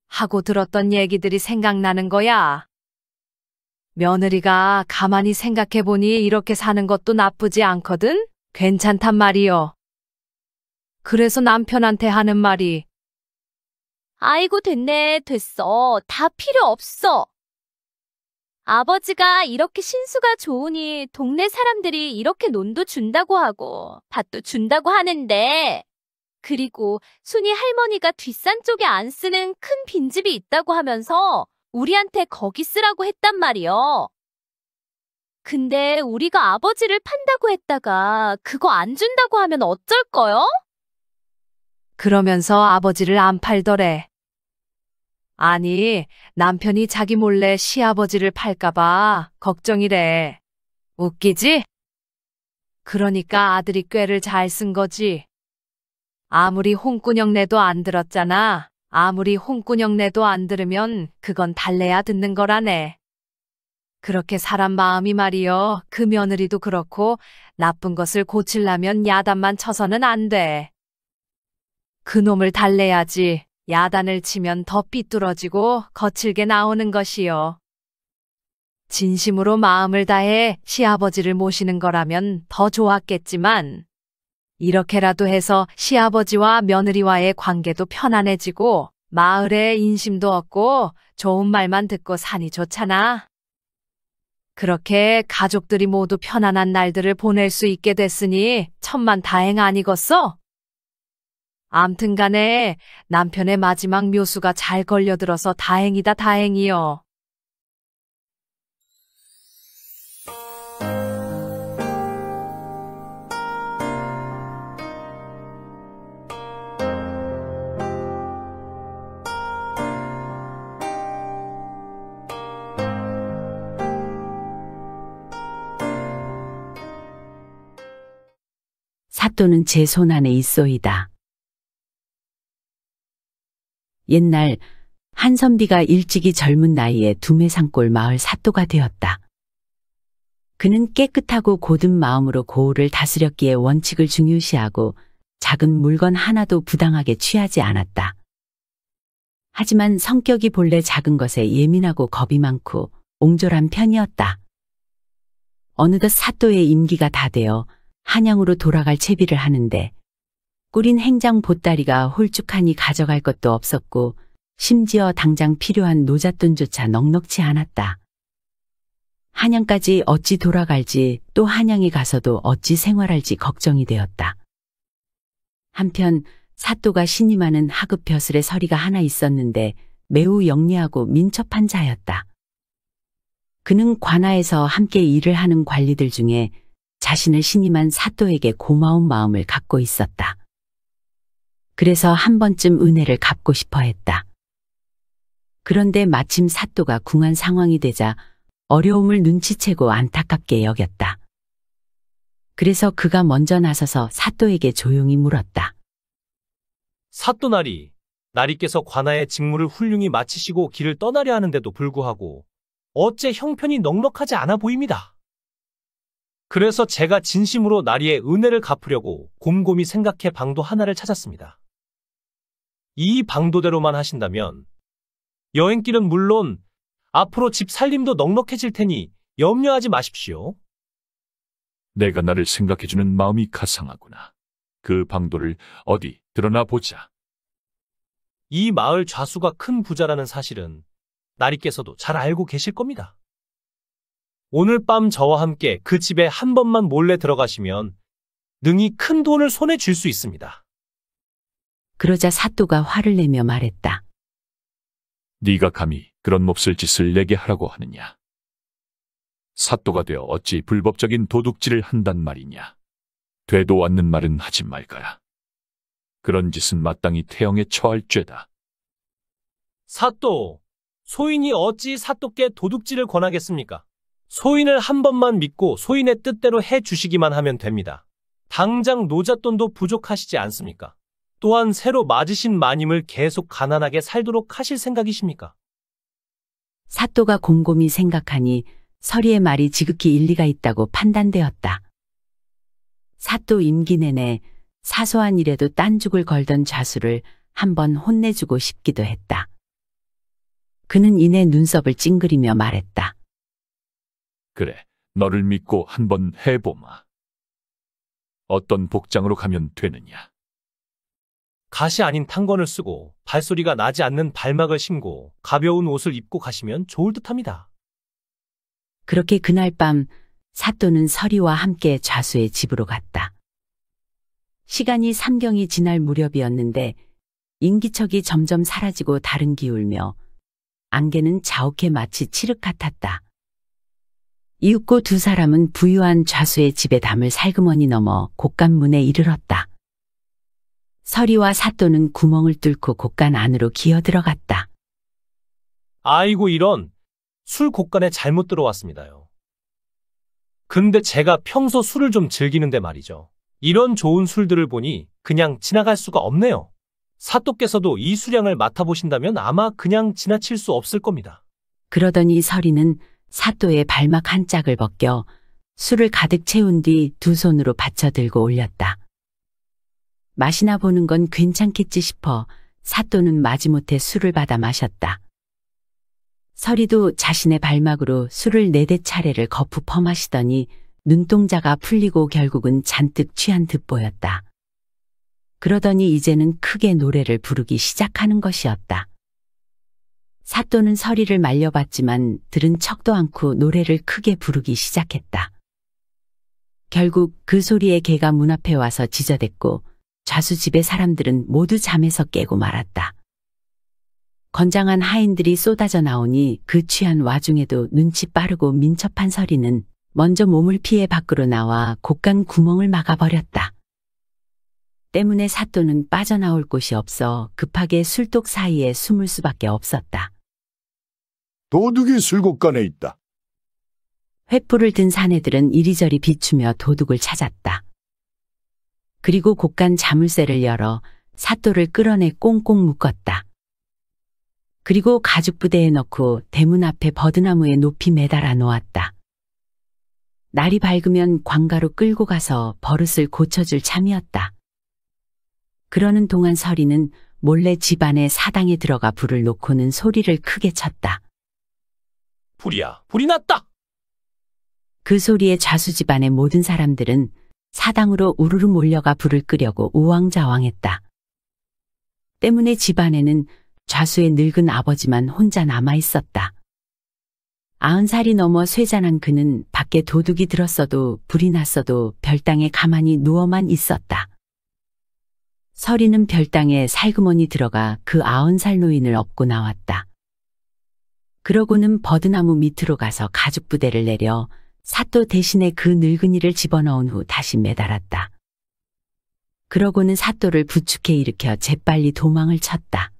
하고 들었던 얘기들이 생각나는 거야. 며느리가 가만히 생각해보니 이렇게 사는 것도 나쁘지 않거든? 괜찮단 말이요. 그래서 남편한테 하는 말이 아이고 됐네, 됐어. 다 필요 없어. 아버지가 이렇게 신수가 좋으니 동네 사람들이 이렇게 논도 준다고 하고 밭도 준다고 하는데 그리고 순이 할머니가 뒷산 쪽에 안 쓰는 큰 빈집이 있다고 하면서 우리한테 거기 쓰라고 했단 말이요. 근데 우리가 아버지를 판다고 했다가 그거 안 준다고 하면 어쩔 거요? 그러면서 아버지를 안 팔더래. 아니, 남편이 자기 몰래 시아버지를 팔까봐 걱정이래. 웃기지? 그러니까 아들이 꾀를 잘 쓴 거지. 아무리 홍군형 내도 안 들었잖아. 아무리 홍군형 내도 안 들으면 그건 달래야 듣는 거라네. 그렇게 사람 마음이 말이여. 그 며느리도 그렇고 나쁜 것을 고치려면 야단만 쳐서는 안 돼. 그놈을 달래야지. 야단을 치면 더 삐뚤어지고 거칠게 나오는 것이요. 진심으로 마음을 다해 시아버지를 모시는 거라면 더 좋았겠지만 이렇게라도 해서 시아버지와 며느리와의 관계도 편안해지고 마을에 인심도 얻고 좋은 말만 듣고 사니 좋잖아. 그렇게 가족들이 모두 편안한 날들을 보낼 수 있게 됐으니 천만다행 아니겠어? 암튼 간에 남편의 마지막 묘수가 잘 걸려들어서 다행이다, 다행이요. 사또는 제 손 안에 있소이다. 옛날 한선비가 일찍이 젊은 나이에 두매산골 마을 사또가 되었다. 그는 깨끗하고 고든 마음으로 고을을 다스렸기에 원칙을 중요시하고 작은 물건 하나도 부당하게 취하지 않았다. 하지만 성격이 본래 작은 것에 예민하고 겁이 많고 옹졸한 편이었다. 어느덧 사또의 임기가 다 되어 한양으로 돌아갈 채비를 하는데 꾸린 행장 보따리가 홀쭉하니 가져갈 것도 없었고 심지어 당장 필요한 노잣돈조차 넉넉치 않았다. 한양까지 어찌 돌아갈지 또 한양에 가서도 어찌 생활할지 걱정이 되었다. 한편 사또가 신임하는 하급 벼슬의 서리가 하나 있었는데 매우 영리하고 민첩한 자였다. 그는 관아에서 함께 일을 하는 관리들 중에 자신을 신임한 사또에게 고마운 마음을 갖고 있었다. 그래서 한 번쯤 은혜를 갚고 싶어 했다. 그런데 마침 사또가 궁한 상황이 되자 어려움을 눈치채고 안타깝게 여겼다. 그래서 그가 먼저 나서서 사또에게 조용히 물었다. 사또나리, 나리께서 관아의 직무를 훌륭히 마치시고 길을 떠나려 하는데도 불구하고 어째 형편이 넉넉하지 않아 보입니다. 그래서 제가 진심으로 나리의 은혜를 갚으려고 곰곰이 생각해 방도 하나를 찾았습니다. 이 방도대로만 하신다면 여행길은 물론 앞으로 집 살림도 넉넉해질 테니 염려하지 마십시오. 내가 나를 생각해주는 마음이 가상하구나. 그 방도를 어디 드러나 보자. 이 마을 좌수가 큰 부자라는 사실은 나리께서도 잘 알고 계실 겁니다. 오늘 밤 저와 함께 그 집에 한 번만 몰래 들어가시면 능히 큰 돈을 손에 쥘 수 있습니다. 그러자 사또가 화를 내며 말했다. 네가 감히 그런 몹쓸 짓을 내게 하라고 하느냐. 사또가 되어 어찌 불법적인 도둑질을 한단 말이냐. 되도 않는 말은 하지 말거라. 그런 짓은 마땅히 태형에 처할 죄다. 사또, 소인이 어찌 사또께 도둑질을 권하겠습니까? 소인을 한 번만 믿고 소인의 뜻대로 해 주시기만 하면 됩니다. 당장 노잣돈도 부족하시지 않습니까? 또한 새로 맞으신 마님을 계속 가난하게 살도록 하실 생각이십니까? 사또가 곰곰이 생각하니 서리의 말이 지극히 일리가 있다고 판단되었다. 사또 임기 내내 사소한 일에도 딴죽을 걸던 좌수를 한번 혼내주고 싶기도 했다. 그는 이내 눈썹을 찡그리며 말했다. 그래, 너를 믿고 한번 해보마. 어떤 복장으로 가면 되느냐? 갓이 아닌 탄건을 쓰고 발소리가 나지 않는 발막을 신고 가벼운 옷을 입고 가시면 좋을 듯합니다. 그렇게 그날 밤 사또는 서리와 함께 좌수의 집으로 갔다. 시간이 삼경이 지날 무렵이었는데 인기척이 점점 사라지고 다른 기울며 안개는 자욱해 마치 칠흑 같았다. 이윽고 두 사람은 부유한 좌수의 집에 담을 살그머니 넘어 곡간문에 이르렀다. 서리와 사또는 구멍을 뚫고 곡간 안으로 기어 들어갔다. 아이고 이런, 술 곡간에 잘못 들어왔습니다요. 근데 제가 평소 술을 좀 즐기는데 말이죠. 이런 좋은 술들을 보니 그냥 지나갈 수가 없네요. 사또께서도 이 수량을 맡아보신다면 아마 그냥 지나칠 수 없을 겁니다. 그러더니 서리는 사또의 발막 한 짝을 벗겨 술을 가득 채운 뒤 두 손으로 받쳐 들고 올렸다. 마시나 보는 건 괜찮겠지 싶어 사또는 마지못해 술을 받아 마셨다. 서리도 자신의 발막으로 술을 4대 차례를 거푸 퍼마시더니 눈동자가 풀리고 결국은 잔뜩 취한 듯 보였다. 그러더니 이제는 크게 노래를 부르기 시작하는 것이었다. 사또는 서리를 말려봤지만 들은 척도 않고 노래를 크게 부르기 시작했다. 결국 그 소리에 개가 문 앞에 와서 지저댔고 좌수 집의 사람들은 모두 잠에서 깨고 말았다. 건장한 하인들이 쏟아져 나오니 그 취한 와중에도 눈치 빠르고 민첩한 서리는 먼저 몸을 피해 밖으로 나와 곡간 구멍을 막아버렸다. 때문에 사또는 빠져나올 곳이 없어 급하게 술독 사이에 숨을 수밖에 없었다. 도둑이 술곡간에 있다. 횃불을 든 사내들은 이리저리 비추며 도둑을 찾았다. 그리고 곡간 자물쇠를 열어 사또를 끌어내 꽁꽁 묶었다. 그리고 가죽부대에 넣고 대문 앞에 버드나무에 높이 매달아 놓았다. 날이 밝으면 광가로 끌고 가서 버릇을 고쳐줄 참이었다. 그러는 동안 서리는 몰래 집안의 사당에 들어가 불을 놓고는 소리를 크게 쳤다. 불이야, 불이 났다! 그 소리에 좌수 집안의 모든 사람들은 사당으로 우르르 몰려가 불을 끄려고 우왕좌왕했다. 때문에 집안에는 좌수의 늙은 아버지만 혼자 남아 있었다. 90살이 넘어 쇠잔한 그는 밖에 도둑이 들었어도 불이 났어도 별당에 가만히 누워만 있었다. 서리는 별당에 살그머니 들어가 그 90살 노인을 업고 나왔다. 그러고는 버드나무 밑으로 가서 가죽부대를 내려 사또 대신에 그 늙은이를 집어넣은 후 다시 매달았다. 그러고는 사또를 부축해 일으켜 재빨리 도망을 쳤다.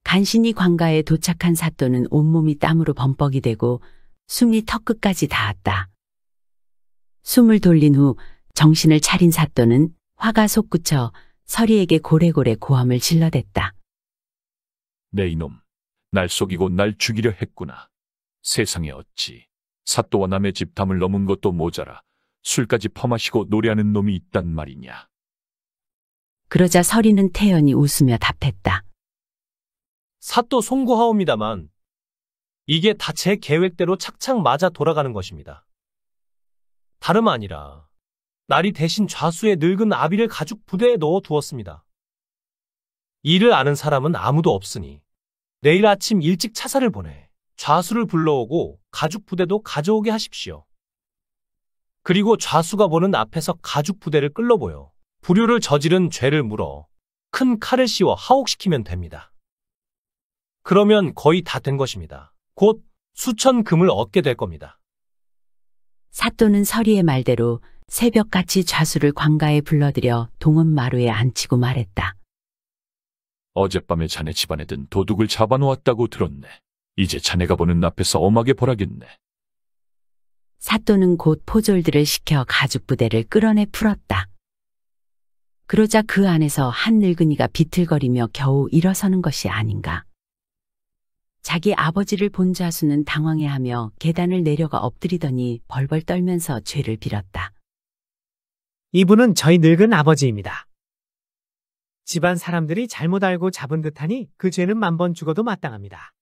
간신히 광가에 도착한 사또는 온몸이 땀으로 범벅이 되고 숨이 턱끝까지 닿았다. 숨을 돌린 후 정신을 차린 사또는 화가 솟구쳐 서리에게 고래고래 고함을 질러댔다. 내 이놈, 날 속이고 날 죽이려 했구나. 세상에 어찌 사또와 남의 집 담을 넘은 것도 모자라 술까지 퍼마시고 노래하는 놈이 있단 말이냐. 그러자 서리는 태연히 웃으며 답했다. 사또 송구하옵니다만 이게 다 제 계획대로 착착 맞아 돌아가는 것입니다. 다름 아니라 날이 대신 좌수의 늙은 아비를 가죽 부대에 넣어 두었습니다. 이를 아는 사람은 아무도 없으니 내일 아침 일찍 차사를 보내 좌수를 불러오고 가죽 부대도 가져오게 하십시오. 그리고 좌수가 보는 앞에서 가죽 부대를 끌러보여 불효를 저지른 죄를 물어 큰 칼을 씌워 하옥시키면 됩니다. 그러면 거의 다 된 것입니다. 곧 수천 금을 얻게 될 겁니다. 사또는 서리의 말대로 새벽같이 좌수를 관가에 불러들여 동원 마루에 앉히고 말했다. 어젯밤에 자네 집안에 든 도둑을 잡아놓았다고 들었네. 이제 자네가 보는 앞에서 엄하게 벌하겠네. 사또는 곧 포졸들을 시켜 가죽 부대를 끌어내 풀었다. 그러자 그 안에서 한 늙은이가 비틀거리며 겨우 일어서는 것이 아닌가. 자기 아버지를 본 좌수는 당황해하며 계단을 내려가 엎드리더니 벌벌 떨면서 죄를 빌었다. 이분은 저희 늙은 아버지입니다. 집안 사람들이 잘못 알고 잡은 듯하니 그 죄는 1000번 죽어도 마땅합니다.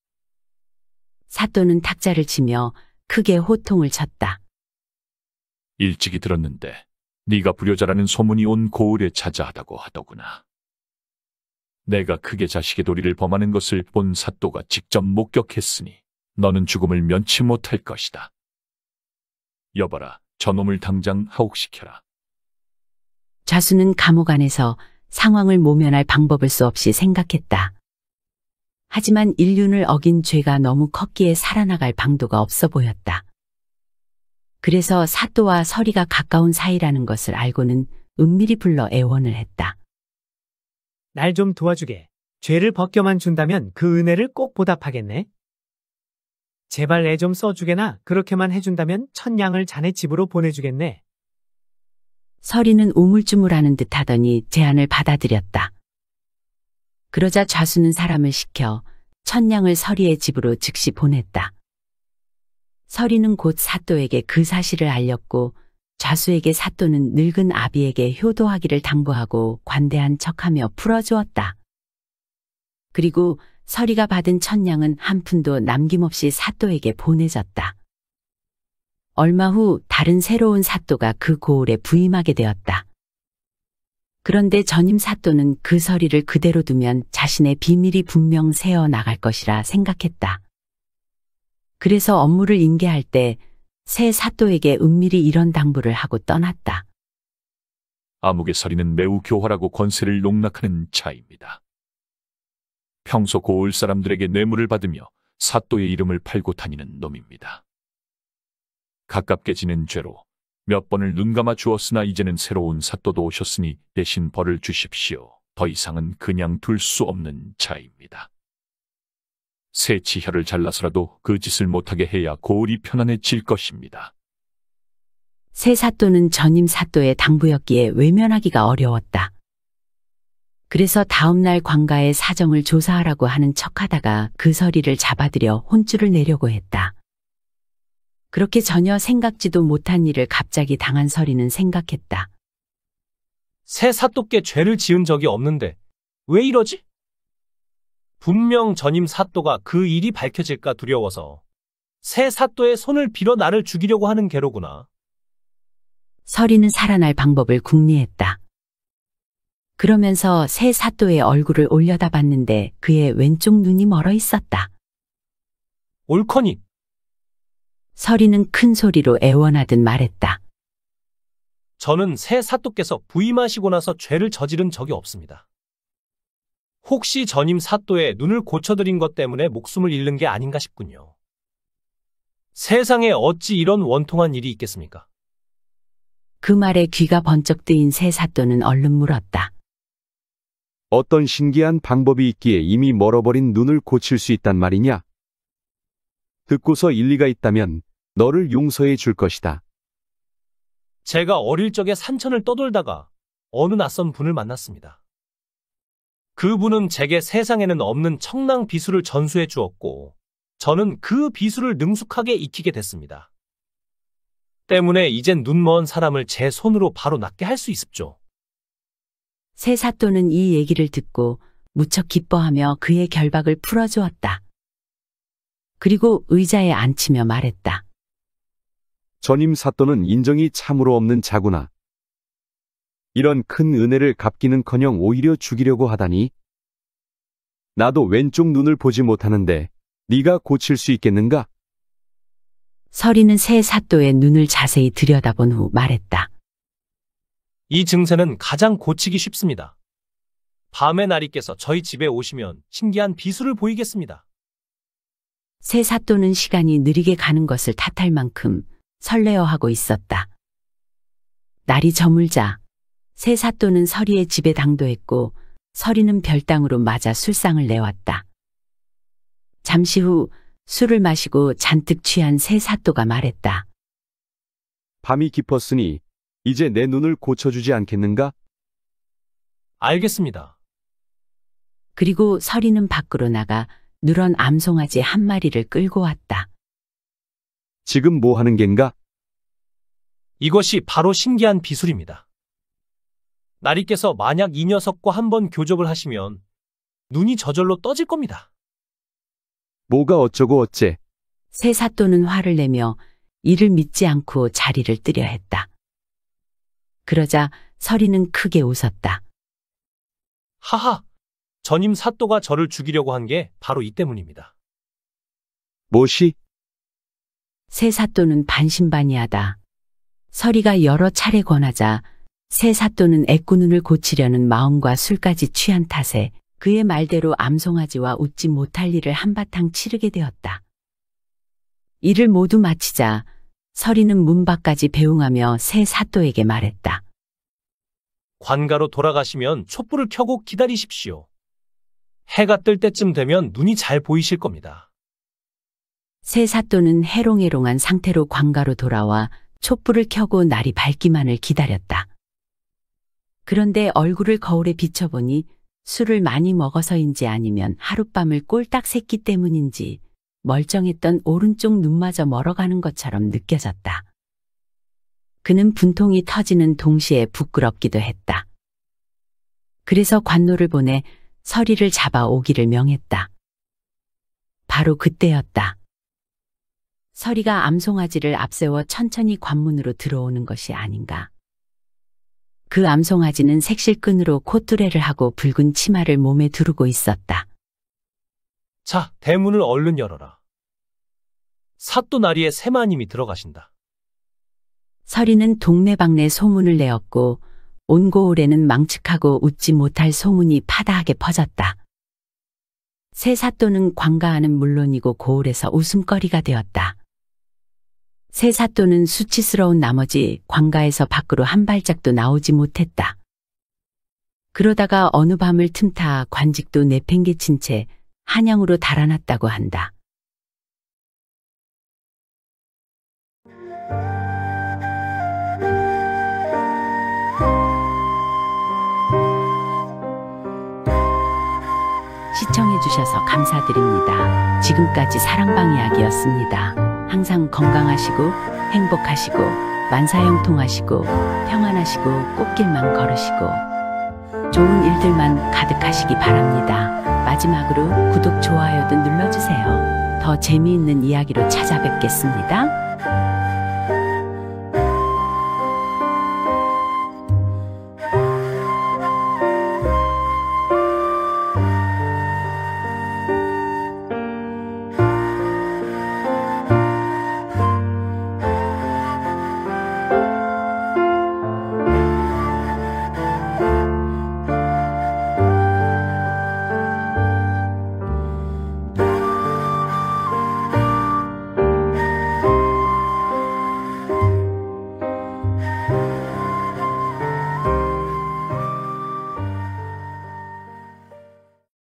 사또는 탁자를 치며 크게 호통을 쳤다. 일찍이 들었는데 네가 불효자라는 소문이 온 고을에 자자하다고 하더구나. 내가 크게 자식의 도리를 범하는 것을 본 사또가 직접 목격했으니 너는 죽음을 면치 못할 것이다. 여봐라, 저놈을 당장 하옥시켜라. 좌수는 감옥 안에서 상황을 모면할 방법을 수 없이 생각했다. 하지만 인륜을 어긴 죄가 너무 컸기에 살아나갈 방도가 없어 보였다. 그래서 사또와 서리가 가까운 사이라는 것을 알고는 은밀히 불러 애원을 했다. 날 좀 도와주게. 죄를 벗겨만 준다면 그 은혜를 꼭 보답하겠네. 제발 애 좀 써주게나 그렇게만 해준다면 1000양을 자네 집으로 보내주겠네. 서리는 우물쭈물하는 듯 하더니 제안을 받아들였다. 그러자 좌수는 사람을 시켜 1000양을 서리의 집으로 즉시 보냈다. 서리는 곧 사또에게 그 사실을 알렸고 좌수에게 사또는 늙은 아비에게 효도하기를 당부하고 관대한 척하며 풀어주었다. 그리고 서리가 받은 1000양은 한 푼도 남김없이 사또에게 보내졌다. 얼마 후 다른 새로운 사또가 그 고을에 부임하게 되었다. 그런데 전임 사또는 그 서리를 그대로 두면 자신의 비밀이 분명 새어 나갈 것이라 생각했다. 그래서 업무를 인계할 때 새 사또에게 은밀히 이런 당부를 하고 떠났다. 암흑의 서리는 매우 교활하고 권세를 농락하는 자입니다. 평소 고을 사람들에게 뇌물을 받으며 사또의 이름을 팔고 다니는 놈입니다. 가깝게 지낸 죄로 몇 번을 눈감아 주었으나 이제는 새로운 사또도 오셨으니 대신 벌을 주십시오. 더 이상은 그냥 둘 수 없는 자입니다. 새 치혈을 잘라서라도 그 짓을 못하게 해야 고을이 편안해질 것입니다. 새 사또는 전임 사또의 당부였기에 외면하기가 어려웠다. 그래서 다음날 관가의 사정을 조사하라고 하는 척하다가 그 서리를 잡아들여 혼쭐을 내려고 했다. 그렇게 전혀 생각지도 못한 일을 갑자기 당한 서리는 생각했다. 새 사또께 죄를 지은 적이 없는데 왜 이러지? 분명 전임 사또가 그 일이 밝혀질까 두려워서 새 사또의 손을 빌어 나를 죽이려고 하는 게로구나. 서리는 살아날 방법을 궁리했다. 그러면서 새 사또의 얼굴을 올려다봤는데 그의 왼쪽 눈이 멀어 있었다. 옳거니. 서리는 큰 소리로 애원하듯 말했다. 저는 새 사또께서 부임하시고 나서 죄를 저지른 적이 없습니다. 혹시 전임 사또의 눈을 고쳐드린 것 때문에 목숨을 잃는 게 아닌가 싶군요. 세상에 어찌 이런 원통한 일이 있겠습니까? 그 말에 귀가 번쩍 뜨인 새 사또는 얼른 물었다. 어떤 신기한 방법이 있기에 이미 멀어버린 눈을 고칠 수 있단 말이냐? 듣고서 일리가 있다면 너를 용서해 줄 것이다. 제가 어릴 적에 산천을 떠돌다가 어느 낯선 분을 만났습니다. 그분은 제게 세상에는 없는 청랑 비수를 전수해 주었고, 저는 그 비수를 능숙하게 익히게 됐습니다. 때문에 이젠 눈먼 사람을 제 손으로 바로 낫게 할 수 있습죠. 새 사또는 이 얘기를 듣고 무척 기뻐하며 그의 결박을 풀어주었다. 그리고 의자에 앉히며 말했다. 전임 사또는 인정이 참으로 없는 자구나. 이런 큰 은혜를 갚기는커녕 오히려 죽이려고 하다니. 나도 왼쪽 눈을 보지 못하는데 네가 고칠 수 있겠는가? 서리는 새 사또의 눈을 자세히 들여다본 후 말했다. 이 증세는 가장 고치기 쉽습니다. 밤에 나리께서 저희 집에 오시면 신기한 비수를 보이겠습니다. 새 사또는 시간이 느리게 가는 것을 탓할 만큼 설레어하고 있었다. 날이 저물자 새 사또는 서리의 집에 당도했고 서리는 별당으로 맞아 술상을 내왔다. 잠시 후 술을 마시고 잔뜩 취한 새 사또가 말했다. 밤이 깊었으니 이제 내 눈을 고쳐주지 않겠는가? 알겠습니다. 그리고 서리는 밖으로 나가 누런 암송아지 한 마리를 끌고 왔다. 지금 뭐 하는 겐가? 이것이 바로 신기한 비술입니다. 나리께서 만약 이 녀석과 한번 교접을 하시면 눈이 저절로 떠질 겁니다. 뭐가 어쩌고 어째? 새 사또는 화를 내며 이를 믿지 않고 자리를 뜨려 했다. 그러자 서리는 크게 웃었다. 하하, 전임 사또가 저를 죽이려고 한 게 바로 이 때문입니다. 무엇이? 새 사또는 반신반의하다. 서리가 여러 차례 권하자 새 사또는 애꾸눈을 고치려는 마음과 술까지 취한 탓에 그의 말대로 암송아지와 웃지 못할 일을 한바탕 치르게 되었다. 이를 모두 마치자 서리는 문 밖까지 배웅하며 새 사또에게 말했다. 관가로 돌아가시면 촛불을 켜고 기다리십시오. 해가 뜰 때쯤 되면 눈이 잘 보이실 겁니다. 새 사또는 해롱해롱한 상태로 관가로 돌아와 촛불을 켜고 날이 밝기만을 기다렸다. 그런데 얼굴을 거울에 비춰보니 술을 많이 먹어서인지 아니면 하룻밤을 꼴딱 샜기 때문인지 멀쩡했던 오른쪽 눈마저 멀어가는 것처럼 느껴졌다. 그는 분통이 터지는 동시에 부끄럽기도 했다. 그래서 관노를 보내 서리를 잡아 오기를 명했다. 바로 그때였다. 서리가 암송아지를 앞세워 천천히 관문으로 들어오는 것이 아닌가. 그 암송아지는 색실끈으로 콧뚜레를 하고 붉은 치마를 몸에 두르고 있었다. 자, 대문을 얼른 열어라. 사또 나리의 새마님이 들어가신다. 서리는 동네방네 소문을 내었고 온 고을에는 망측하고 웃지 못할 소문이 파다하게 퍼졌다. 새 사또는 관가하는 물론이고 고을에서 웃음거리가 되었다. 새 사또는 수치스러운 나머지 관가에서 밖으로 한 발짝도 나오지 못했다. 그러다가 어느 밤을 틈타 관직도 내팽개친 채 한양으로 달아났다고 한다. 시청해주셔서 감사드립니다. 지금까지 사랑방 이야기였습니다. 항상 건강하시고 행복하시고 만사형통하시고 평안하시고 꽃길만 걸으시고 좋은 일들만 가득하시기 바랍니다. 마지막으로 구독, 좋아요도 눌러주세요. 더 재미있는 이야기로 찾아뵙겠습니다.